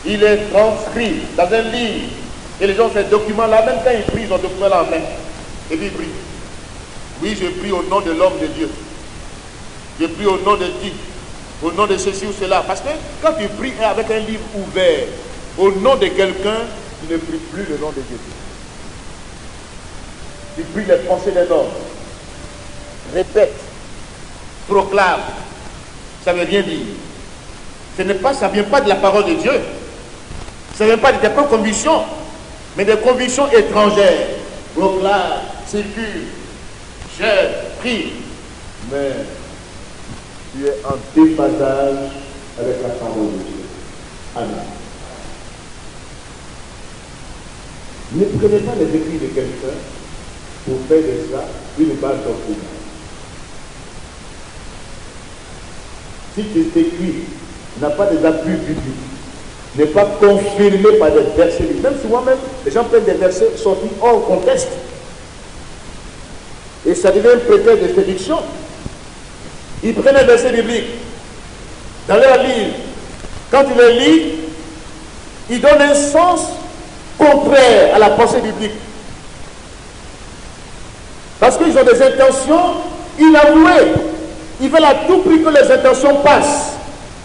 Il est transcrit dans un livre. Et les gens, ces documents-là, même quand ils prient, ils ont ce document-là en main. Et puis ils prient. Oui, je prie au nom de l'homme de Dieu. Je prie au nom de Dieu. Au nom de ceci ou cela. Parce que quand tu pries avec un livre ouvert, au nom de quelqu'un, tu ne pries plus le nom de Dieu. Tu pries les pensées d'un homme. Répète. Proclame. Ça ne veut rien dire. Ça ne vient pas de la parole de Dieu. Ça ne vient pas de tes propres convictions, mais des convictions étrangères. Proclame, circule, cherche, prie. Mais tu es en déphasage avec la parole de Dieu. Amen. Ne prenez pas les écrits de quelqu'un pour faire de ça une base doctrinale. Si cet écrit n'a pas des appuis bibliques, n'est pas confirmé par des versets bibliques, même si moi-même, les gens prennent des versets sortis hors contexte, et ça devient un prétexte de séduction. Ils prennent un verset biblique dans leur livre. Quand ils le lisent, ils donnent un sens contraire à la pensée biblique. Parce qu'ils ont des intentions inavouées. Ils veulent à tout prix que les intentions passent.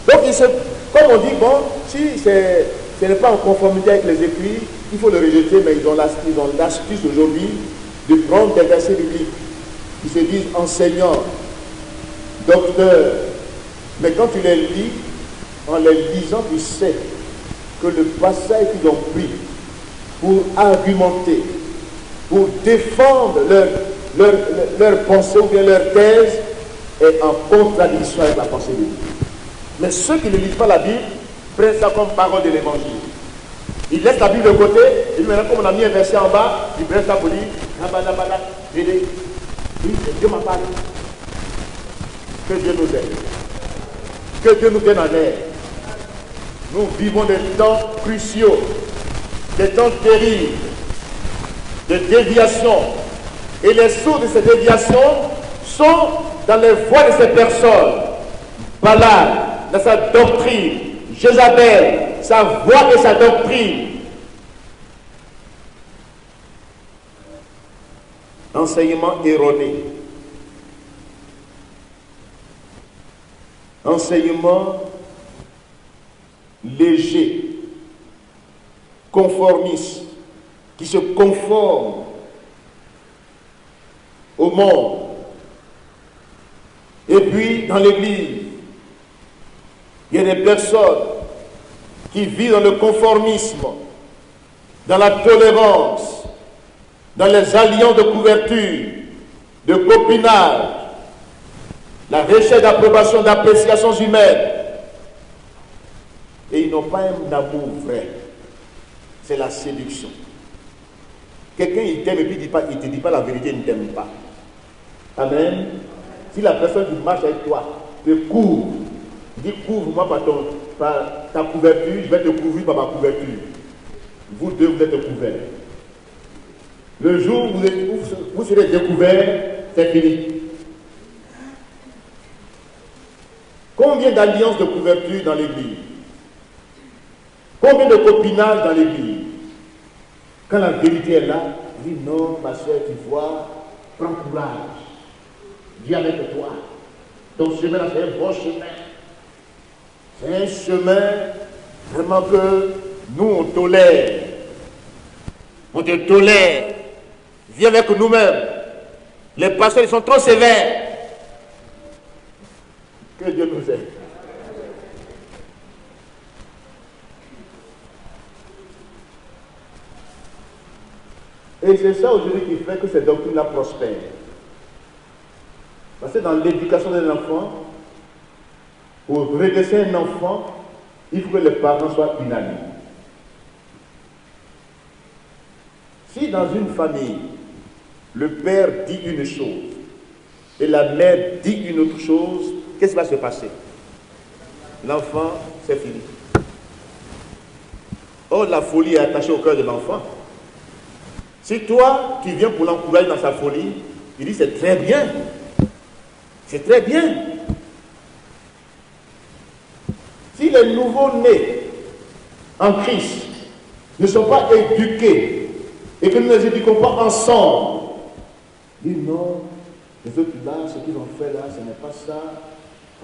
Donc, comme on dit, bon, si ce n'est pas en conformité avec les écrits, il faut le rejeter, mais ils ont l'astuce aujourd'hui de prendre des versets bibliques. Ils se disent enseignants, docteurs. Mais quand tu les lis, en les lisant, tu sais que le passage qu'ils ont pris pour argumenter, pour défendre leur pensée ou bien leur thèse, est en contradiction avec la pensée biblique. Mais ceux qui ne lisent pas la Bible prennent ça comme parole de l'évangile. Ils laissent la Bible de côté, et maintenant, comme on a mis un verset en bas, ils prennent ça pour dire oui, Dieu m'a parlé. Que Dieu nous aide. Que Dieu nous vienne en aide. Nous vivons des temps cruciaux, des temps terribles, de déviation. Et les sources de ces déviations sont dans les voies de ces personnes. Balaam, dans sa doctrine, Jézabel, sa voix et sa doctrine. Enseignement erroné. Enseignement léger, conformiste, qui se conforme au monde. Et puis, dans l'Église, il y a des personnes qui vivent dans le conformisme, dans la tolérance, dans les alliances de couverture, de copinage, la recherche d'approbation, d'appréciations humaines. Et ils n'ont pas un amour vrai. C'est la séduction. Quelqu'un, il t'aime et puis il ne te dit pas la vérité, il ne t'aime pas. Amen. Si la personne qui marche avec toi te couvre, dit couvre-moi par ta couverture, je vais te couvrir par ma couverture. Vous deux, vous êtes couverts. Le jour où vous serez découvert, c'est fini. Combien d'alliances de couverture dans l'église? Combien de copinage dans l'église? Quand la vérité est là, dis non, ma soeur, tu vois, prends courage. Dis avec toi. Ton chemin là, c'est un bon chemin. C'est un chemin vraiment que nous, on tolère. On te tolère. Viens avec nous-mêmes. Les pasteurs, ils sont trop sévères. Que Dieu nous aide. Et c'est ça aujourd'hui qui fait que cette doctrine-là prospère. Parce que dans l'éducation d'un enfant, pour redresser un enfant, il faut que les parents soient unanimes. Si dans une famille, le père dit une chose et la mère dit une autre chose, qu'est-ce qui va se passer? L'enfant, c'est fini. Or, la folie est attachée au cœur de l'enfant. Si toi, tu viens pour l'encourager dans sa folie, il dit c'est très bien. C'est très bien. Si les nouveaux-nés en Christ ne sont pas éduqués et que nous ne les éduquons pas ensemble, dis non, les autres là, ce qu'ils ont fait là, ce n'est pas ça.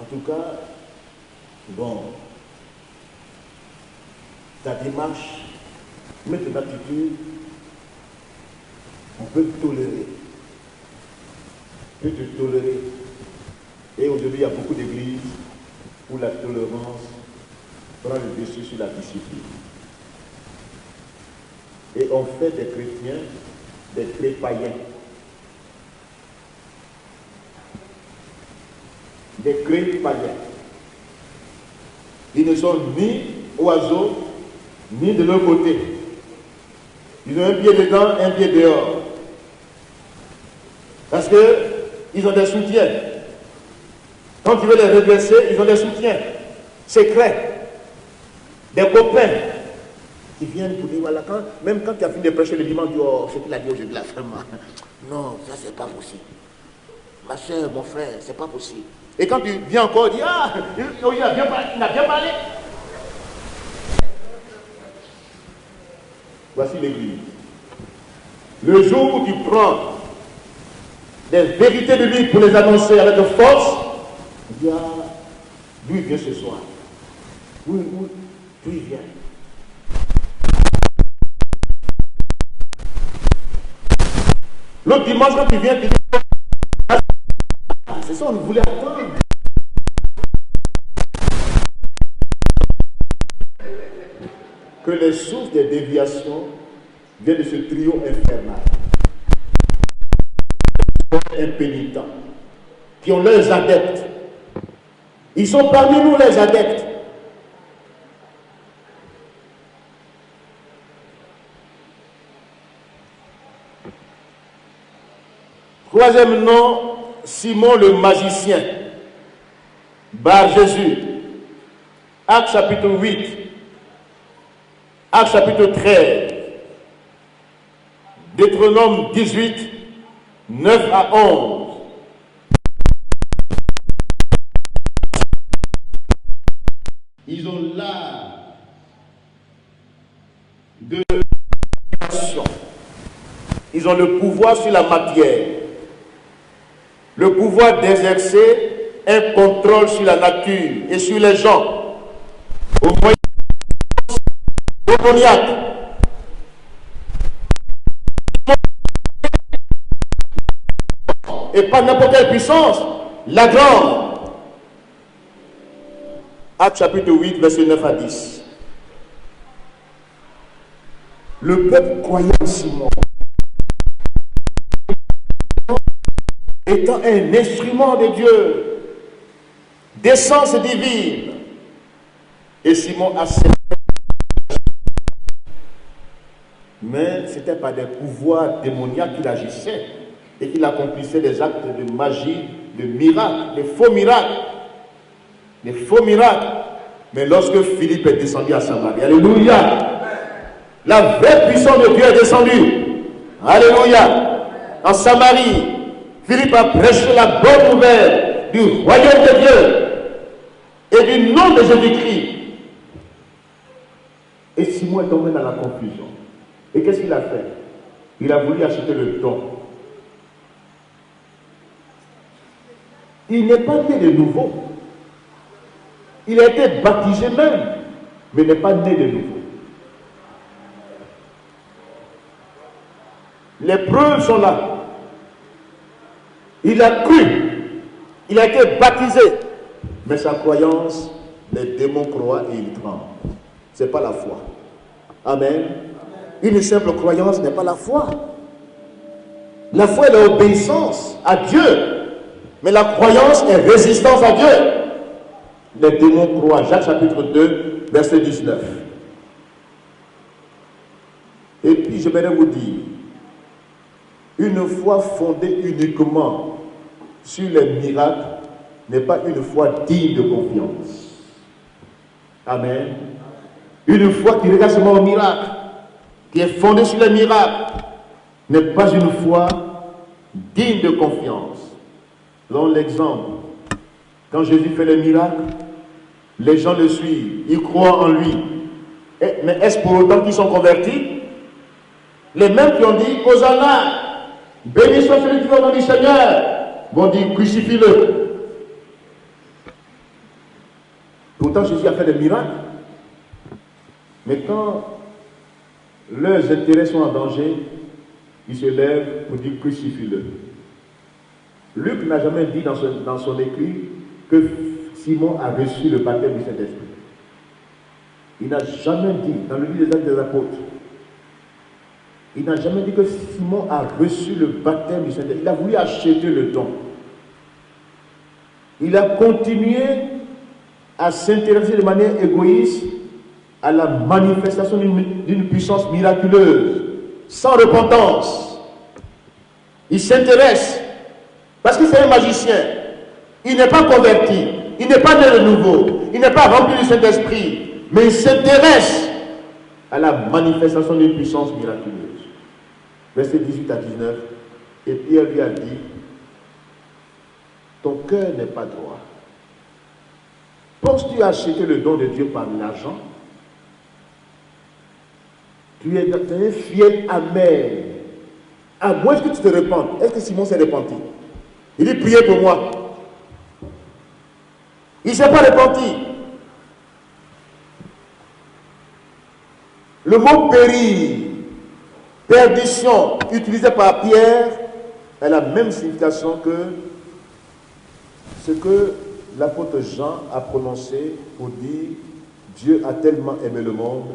En tout cas, bon, ta démarche, mais ton attitude, on peut te tolérer. On peut te tolérer. Et aujourd'hui, il y a beaucoup d'églises où la tolérance prend le dessus sur la discipline. Et on fait des chrétiens des très païens. Des crés païens. Ils ne sont ni oiseaux, ni de l'autre côté. Ils ont un pied dedans, un pied dehors. Parce qu'ils ont des soutiens. Quand tu veux les redresser, ils ont des soutiens secrets, des copains qui viennent pour dire, voilà, même quand tu as fini de prêcher le dimanche, tu dis, oh, ce qu'il a dit aujourd'hui, là, vraiment, non, ça c'est pas possible. Ma soeur, mon frère, c'est pas possible. Et quand tu viens encore, tu dis, ah, il a bien parlé. Voici l'église. Le jour où tu prends des vérités de lui pour les annoncer avec force, il dit, ah, d'où il vient ce soir? D'où il vient? L'autre dimanche, quand tu viens, tu dis, ah, c'est ça, on voulait attendre. Que les sources des déviations viennent de ce trio infernal. Impénitents, qui ont leurs adeptes. Ils sont parmi nous les adeptes. Troisième nom, Simon le magicien, Bar Jésus. Actes chapitre 8, Actes chapitre 13, Deutéronome 18, 9 à 11. Ils ont l'art de l'action. Ils ont le pouvoir sur la matière, le pouvoir d'exercer un contrôle sur la nature et sur les gens, au moyen démoniaque. Et pas n'importe quelle puissance, la grande. Actes chapitre 8, verset 9 à 10. Le peuple croyant en Simon, étant un instrument de Dieu, d'essence divine, et Simon a servi. Mais ce n'était pas des pouvoirs démoniaques qu'il agissait et qu'il accomplissait des actes de magie, de miracles, de faux miracles. Des faux miracles. Mais lorsque Philippe est descendu à Samarie, alléluia, la vraie puissance de Dieu est descendue. Alléluia. En Samarie, Philippe a prêché la bonne nouvelle du royaume de Dieu et du nom de Jésus-Christ. Et Simon est tombé dans la confusion. Et qu'est-ce qu'il a fait? Il a voulu acheter le don. Il n'est pas né de nouveau. Il a été baptisé même, mais n'est pas né de nouveau. Les preuves sont là. Il a cru. Il a été baptisé. Mais sa croyance, les démons croient et ils tremblent. Ce n'est pas la foi. Amen. Une simple croyance n'est pas la foi. La foi est l'obéissance à Dieu. Mais la croyance est résistance à Dieu. Les démons croient. Jacques chapitre 2, verset 19. Et puis je vais vous dire, une foi fondée uniquement sur les miracles n'est pas une foi digne de confiance. Amen. Une foi qui regarde seulement au miracle, qui est fondée sur les miracles, n'est pas une foi digne de confiance. Dans l'exemple, quand Jésus fait les miracles, les gens le suivent, ils croient en lui. Mais est-ce pour autant qu'ils sont convertis? Les mêmes qui ont dit Hosanna, béni soit celui qui vient au nom du Seigneur, vont dire crucifie-le. Pourtant Jésus a fait des miracles. Mais quand leurs intérêts sont en danger, ils se lèvent pour dire crucifie-le. Luc n'a jamais dit dans son écrit que Simon a reçu le baptême du Saint-Esprit. Il n'a jamais dit, dans le livre des Actes des Apôtres, il n'a jamais dit que Simon a reçu le baptême du Saint-Esprit. Il a voulu acheter le don. Il a continué à s'intéresser de manière égoïste à la manifestation d'une puissance miraculeuse, sans repentance. Il s'intéresse, parce que c'est un magicien. Il n'est pas converti, il n'est pas né de nouveau, il n'est pas rempli du Saint-Esprit, mais il s'intéresse à la manifestation d'une puissance miraculeuse. Verset 18 à 19, et Pierre lui a dit, ton cœur n'est pas droit. Penses-tu acheter le don de Dieu par l'argent? Tu es un fiel amer. À moins que tu te repentes. Est-ce que Simon s'est repenti? Il dit, priez pour moi. Il ne s'est pas repenti. Le mot périr, perdition, utilisé par Pierre, a la même signification que ce que l'apôtre Jean a prononcé pour dire Dieu a tellement aimé le monde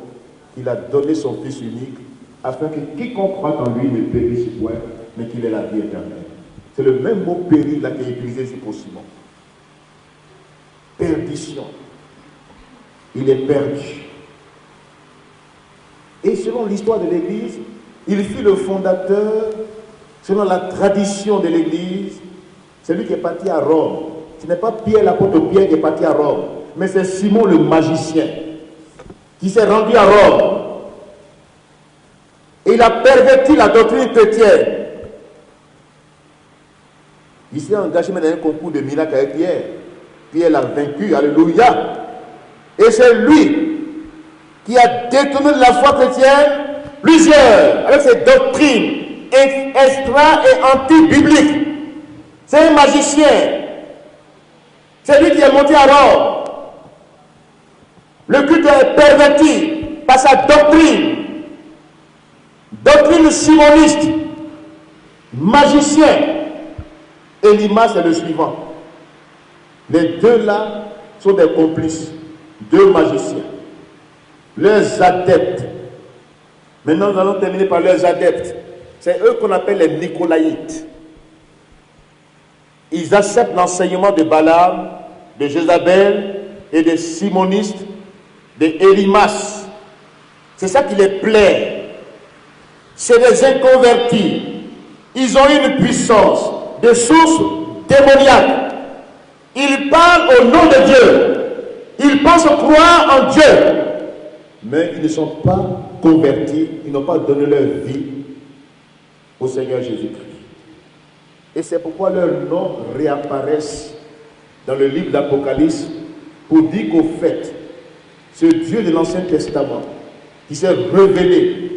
qu'il a donné son Fils unique afin que quiconque croit en lui ne périsse point, mais qu'il ait la vie éternelle. C'est le même mot périr là qui est utilisé ici pour Simon. Perdition. Il est perdu. Et selon l'histoire de l'Église, il fut le fondateur, selon la tradition de l'Église, celui qui est parti à Rome. Ce n'est pas Pierre, l'apôtre Pierre, qui est parti à Rome, mais c'est Simon le magicien qui s'est rendu à Rome. Et il a perverti la doctrine chrétienne. Il s'est engagé dans un concours de miracles avec Pierre. Pierre l'a vaincu, alléluia. Et c'est lui qui a détourné de la foi chrétienne plusieurs, avec ses doctrines extra et anti-bibliques. C'est un magicien. C'est lui qui est monté à Rome. Le culte est perverti par sa doctrine. Doctrine simoniste. Magicien. Et l'image est le suivant. Les deux là sont des complices. Deux magiciens. Leurs adeptes. Maintenant, nous allons terminer par leurs adeptes. C'est eux qu'on appelle les Nicolaïtes. Ils acceptent l'enseignement de Balaam, de Jézabel et des simonistes, des Élimas. C'est ça qui les plaît. C'est des inconvertis. Ils ont une puissance de source démoniaque. Ils parlent au nom de Dieu. Ils pensent croire en Dieu. Mais ils ne sont pas convertis. Ils n'ont pas donné leur vie au Seigneur Jésus-Christ. Et c'est pourquoi leurs noms réapparaissent dans le livre d'Apocalypse pour dire qu'au fait, ce Dieu de l'Ancien Testament qui s'est révélé,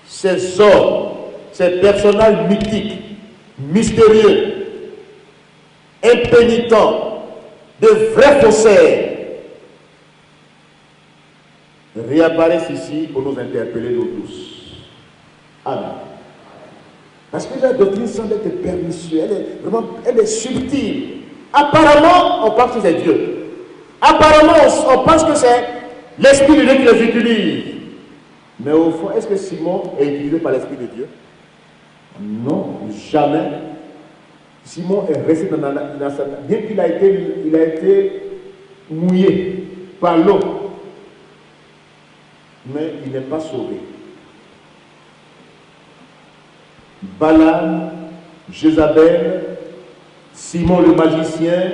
ces hommes, ces personnages mythiques, mystérieux, impénitents, de vrais faussaires, réapparaissent ici pour nous interpeller nous tous. Amen. Parce que la doctrine semble être pernicieuse, elle est subtile. Apparemment, on pense que c'est Dieu. Apparemment, on pense que c'est l'Esprit de Dieu qui les utilise. Mais au fond, est-ce que Simon est utilisé par l'Esprit de Dieu? Non, jamais. Simon est resté dans sa... Bien qu'il a été mouillé par l'eau, mais il n'est pas sauvé. Balaam, Jézabel, Simon le magicien,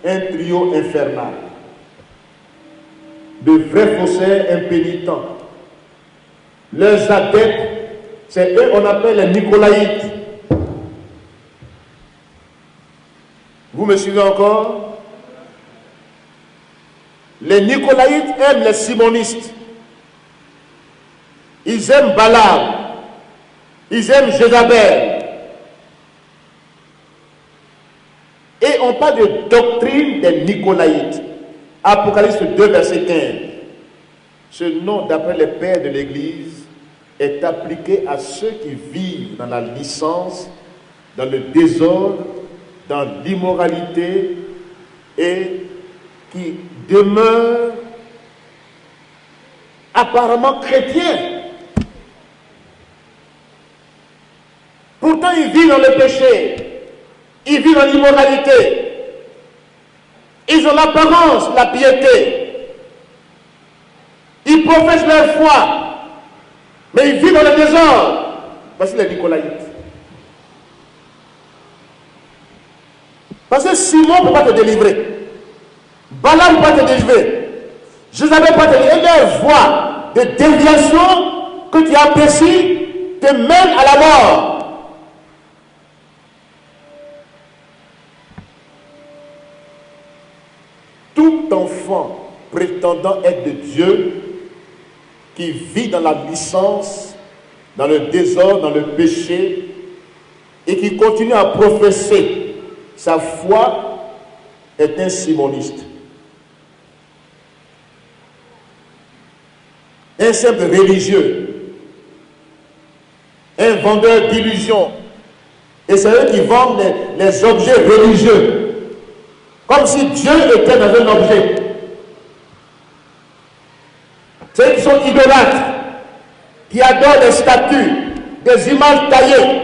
un trio infernal. De vrais faussaires impénitents. Leurs adeptes, c'est eux qu'on appelle les Nicolaïtes. Vous me suivez encore? Les Nicolaïtes aiment les simonistes. Ils aiment Balaam. Ils aiment Jézabel. Et on parle de doctrine des Nicolaïtes. Apocalypse 2, verset 15. Ce nom, d'après les pères de l'Église, est appliqué à ceux qui vivent dans la licence, dans le désordre, dans l'immoralité et qui demeurent apparemment chrétiens. Pourtant, ils vivent dans le péché, ils vivent dans l'immoralité, ils ont l'apparence, la piété, ils professent leur foi, mais ils vivent dans le désordre. Voici les Nicolaïtes. Parce que Simon ne peut pas te délivrer, Balaam ne peut pas te délivrer, Jézabel ne peut pas te délivrer. Et leur voie de déviation que tu apprécies te mène à la mort. Tout enfant prétendant être de Dieu, qui vit dans la licence, dans le désordre, dans le péché, et qui continue à professer sa foi, est un simoniste. Un simple religieux, un vendeur d'illusions. Et c'est eux qui vendent les objets religieux. Comme si Dieu était dans un objet. Ceux qui sont idolâtres, qui adorent des statues, des images taillées,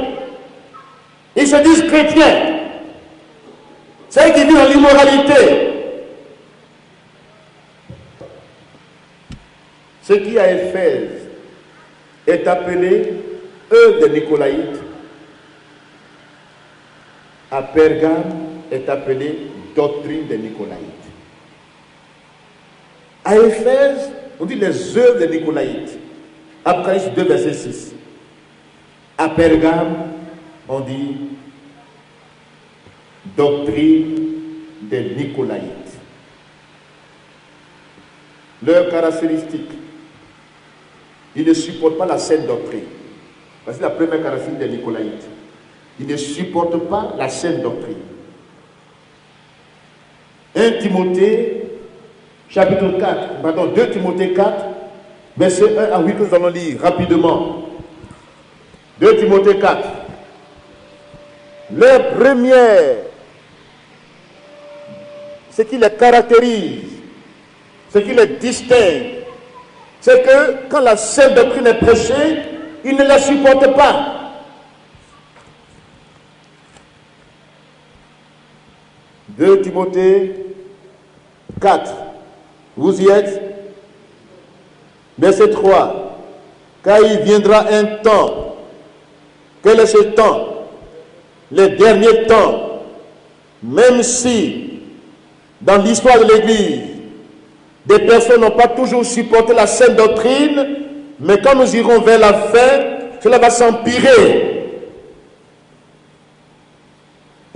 ils se disent chrétiens. Ceux qui vivent dans l'immoralité. Ce qui à Éphèse est appelé œuvre des Nicolaïtes, à Pergame est appelé doctrine des Nicolaïtes. À Éphèse, on dit les œuvres des Nicolaïtes. Apocalypse 2, verset 6. À Pergame, on dit doctrine des Nicolaïtes. Leur caractéristique, ils ne supportent pas la saine doctrine. C'est la première caractéristique des Nicolaïtes. Ils ne supportent pas la saine doctrine. 1 Timothée, chapitre 4, pardon, 2 Timothée 4, verset 1 à 8 que nous allons lire rapidement. 2 Timothée 4. Leur première, ce qui les caractérise, ce qui les distingue, c'est que quand la saine doctrine est prêchée, ils ne la supportent pas. De Timothée 4, vous y êtes? Verset 3. Car il viendra un temps. Quel est ce temps? Les derniers temps. Même si, dans l'histoire de l'Église, des personnes n'ont pas toujours supporté la saine doctrine, mais quand nous irons vers la fin, cela va s'empirer.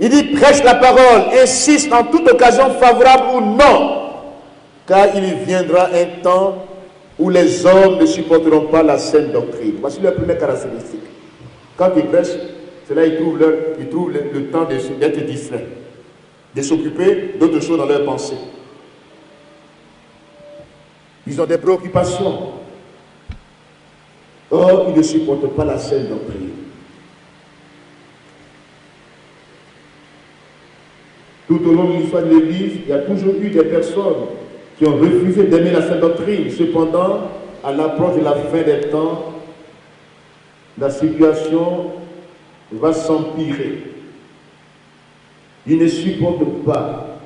Il dit prêche la parole, insiste en toute occasion favorable ou non, car il viendra un temps où les hommes ne supporteront pas la saine doctrine. Voici leur première caractéristique. Quand ils prêchent, c'est là qu'ils trouvent le temps d'être distraits, de s'occuper d'autres choses dans leurs pensées. Ils ont des préoccupations. Or, ils ne supportent pas la saine doctrine. Tout au long de l'histoire de l'Église, il y a toujours eu des personnes qui ont refusé d'aimer la sainte doctrine. Cependant, à l'approche de la fin des temps, la situation va s'empirer. Ils ne supportent pas.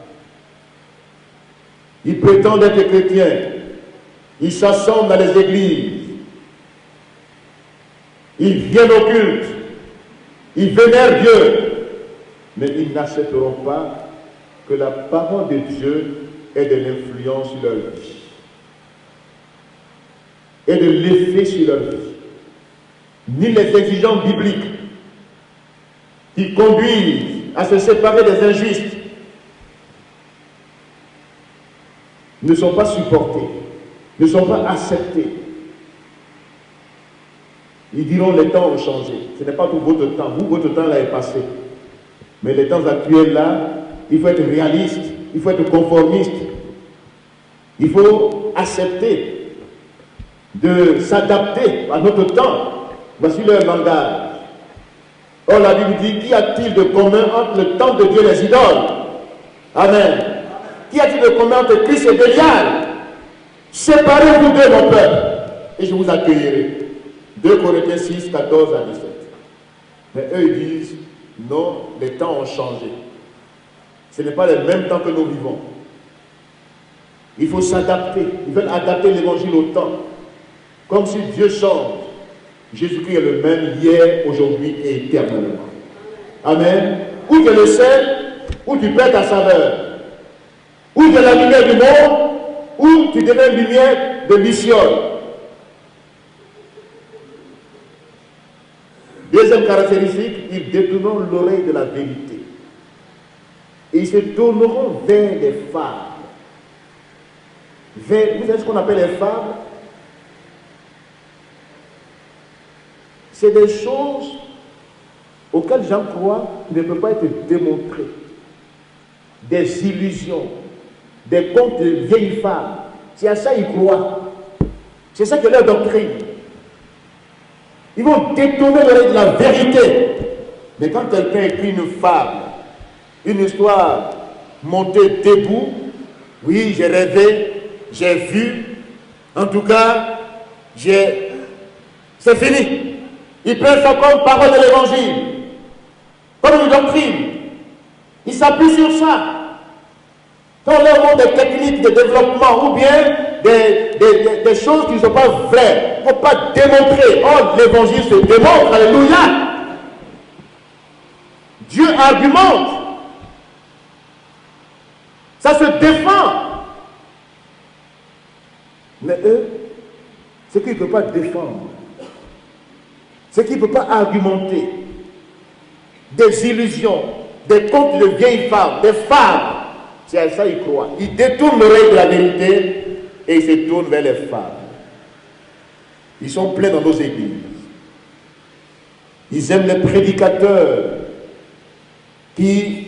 Ils prétendent être chrétiens. Ils s'assemblent dans les églises. Ils viennent au culte. Ils vénèrent Dieu. Mais ils n'accepteront pas que la parole de Dieu ait de l'influence sur leur vie. Et de l'effet sur leur vie. Ni les exigences bibliques qui conduisent à se séparer des injustes ne sont pas supportés, ne sont pas acceptés. Ils diront les temps ont changé. Ce n'est pas tout votre temps. Vous, votre temps là est passé. Mais les temps actuels là, il faut être réaliste, il faut être conformiste. Il faut accepter de s'adapter à notre temps. Voici leur langage. Or la Bible dit, qu'y a-t-il de commun entre le temple de Dieu et les idoles? Amen. Qu'y a-t-il de commun entre Christ et Bélial? Séparez-vous de mon peuple et je vous accueillerai. 2 Corinthiens 6, 14 à 17. Mais eux ils disent, non, les temps ont changé. Ce n'est pas le même temps que nous vivons. Il faut s'adapter. Ils veulent adapter l'évangile au temps. Comme si Dieu change. Jésus-Christ est le même hier, aujourd'hui et éternellement. Amen. Ou tu es le sel, ou tu perds ta saveur. Ou tu es la lumière du monde, ou tu deviens lumière de mission. Deuxième caractéristique, ils détourneront l'oreille de la vérité. Et ils se tourneront vers les fables. Vous savez ce qu'on appelle les fables? C'est des choses auxquelles j'en crois qui ne peuvent pas être démontrées. Des illusions, des contes de vieilles femmes. C'est à ça qu'ils croient. C'est ça que leur doctrine. Ils vont détourner l'oreille de la vérité. Mais quand quelqu'un écrit une fable, une histoire montée debout, oui, j'ai rêvé, j'ai vu, en tout cas, c'est fini. Ils prennent ça comme parole de l'évangile, comme une doctrine. Ils s'appuient sur ça. Quand on leur montre des techniques de développement ou bien des choses qui ne sont pas vraies, il ne faut pas démontrer. Oh, l'évangile se démontre, alléluia. Dieu argumente. Ça se défend. Mais eux, ce qu'ils ne peuvent pas défendre, ce qu'ils ne peuvent pas argumenter, des illusions, des contes de vieilles femmes, des fables, c'est à ça qu'ils croient. Ils détournent l'oreille de la vérité et ils se tournent vers les fables. Ils sont pleins dans nos églises. Ils aiment les prédicateurs qui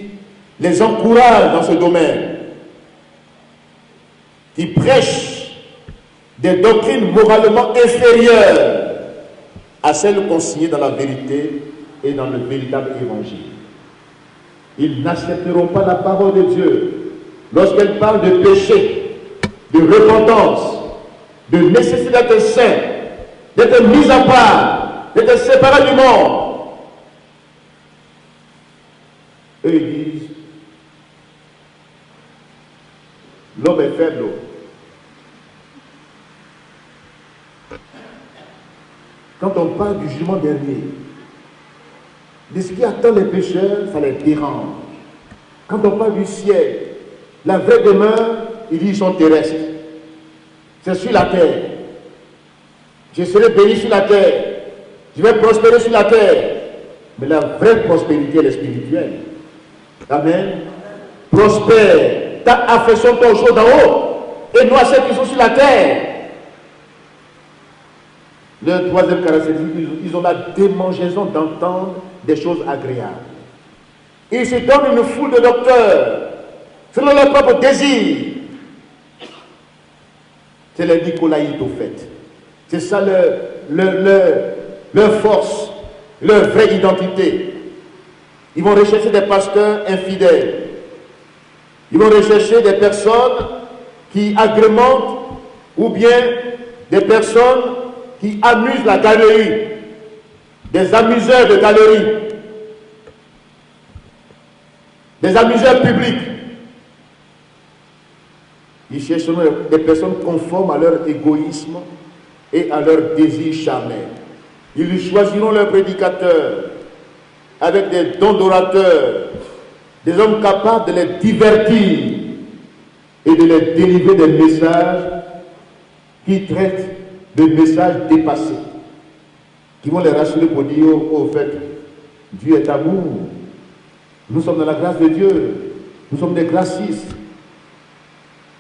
les encouragent dans ce domaine, qui prêchent des doctrines moralement inférieures à celles consignées dans la vérité et dans le véritable évangile. Ils n'accepteront pas la parole de Dieu lorsqu'elle parle de péché, de repentance, de nécessité d'être saint, d'être mis à part, d'être séparé du monde. Eux ils disent, l'homme est faible. Quand on parle du jugement dernier, de ce qui attend les pécheurs, ça les dérange. Quand on parle du ciel, la vraie demeure, ils sont terrestres. C'est sur la terre. Je serai béni sur la terre. Je vais prospérer sur la terre. Mais la vraie prospérité, elle est spirituelle. Amen. Prospère ta affection aux choses d'en haut et non à celles qui sont sur la terre. Le troisième caractéristique, ils ont la démangeaison d'entendre des choses agréables. Ils se donnent une foule de docteurs selon leur propre désir. C'est les Nicolaïtes au fait. C'est ça leur force, leur vraie identité. Ils vont rechercher des pasteurs infidèles. Ils vont rechercher des personnes qui agrémentent ou bien des personnes qui amusent la galerie, des amuseurs de galerie, des amuseurs publics. Ils chercheront des personnes conformes à leur égoïsme et à leur désir charnel. Ils choisiront leurs prédicateurs avec des dons d'orateurs, des hommes capables de les divertir et de les délivrer des messages qui traitent de messages dépassés, qui vont les rassurer pour dire au fait, Dieu est amour, nous sommes dans la grâce de Dieu, nous sommes des gracistes,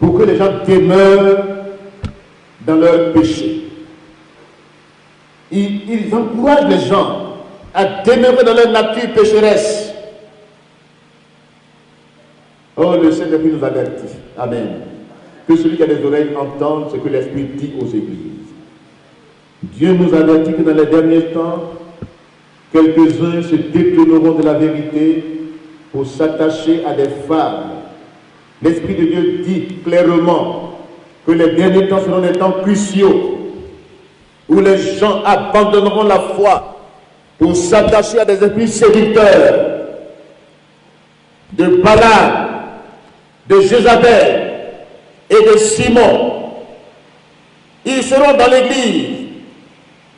pour que les gens demeurent dans leur péché. Ils encouragent les gens à demeurer dans leur nature pécheresse. Oh, le Saint-Esprit nous avertit. Amen. Que celui qui a des oreilles entende ce que l'Esprit dit aux églises. Dieu nous avertit que dans les derniers temps, quelques-uns se détourneront de la vérité pour s'attacher à des femmes. L'Esprit de Dieu dit clairement que les derniers temps seront des temps cruciaux où les gens abandonneront la foi pour s'attacher à des esprits séducteurs, de Balaam, de Jézabel et de Simon. Ils seront dans l'église,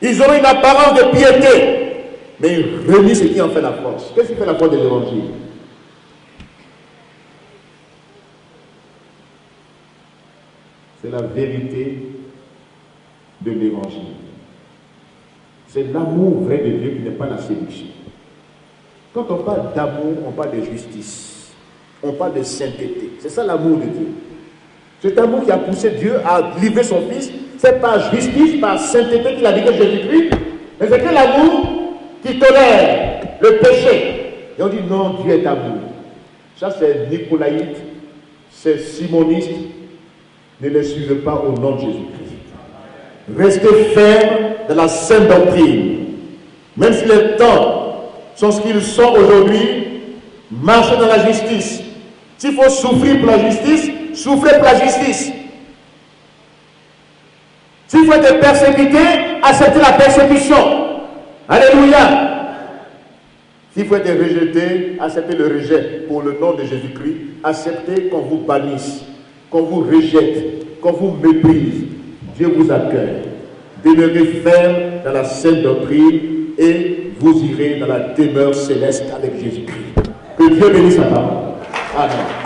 ils auront une apparence de piété, mais ils renient ce qui en fait la force. Qu'est-ce qui fait la force de l'évangile? C'est la vérité de l'évangile. C'est l'amour vrai de Dieu qui n'est pas la séduction. Quand on parle d'amour, on parle de justice. On parle de sainteté. C'est ça l'amour de Dieu. Cet amour qui a poussé Dieu à livrer son Fils, c'est par justice, par sainteté qu'il a livré Jésus-Christ, mais c'est que l'amour qui tolère le péché. Et on dit non, Dieu est amour. Ça c'est nicolaïte, c'est simoniste. Ne les suivez pas au nom de Jésus-Christ. Restez fermes dans la sainte doctrine. Même si les temps sont ce qu'ils sont aujourd'hui, marchez dans la justice. S'il faut souffrir pour la justice, souffrez pour la justice. S'il faut être persécuté, acceptez la persécution. Alléluia. S'il faut être rejeté, acceptez le rejet pour le nom de Jésus-Christ. Acceptez qu'on vous bannisse, qu'on vous rejette, qu'on vous méprise. Dieu vous accueille. Demeurez ferme dans la sainte doctrine et vous irez dans la demeure céleste avec Jésus-Christ. Que Dieu bénisse sa parole. Amen.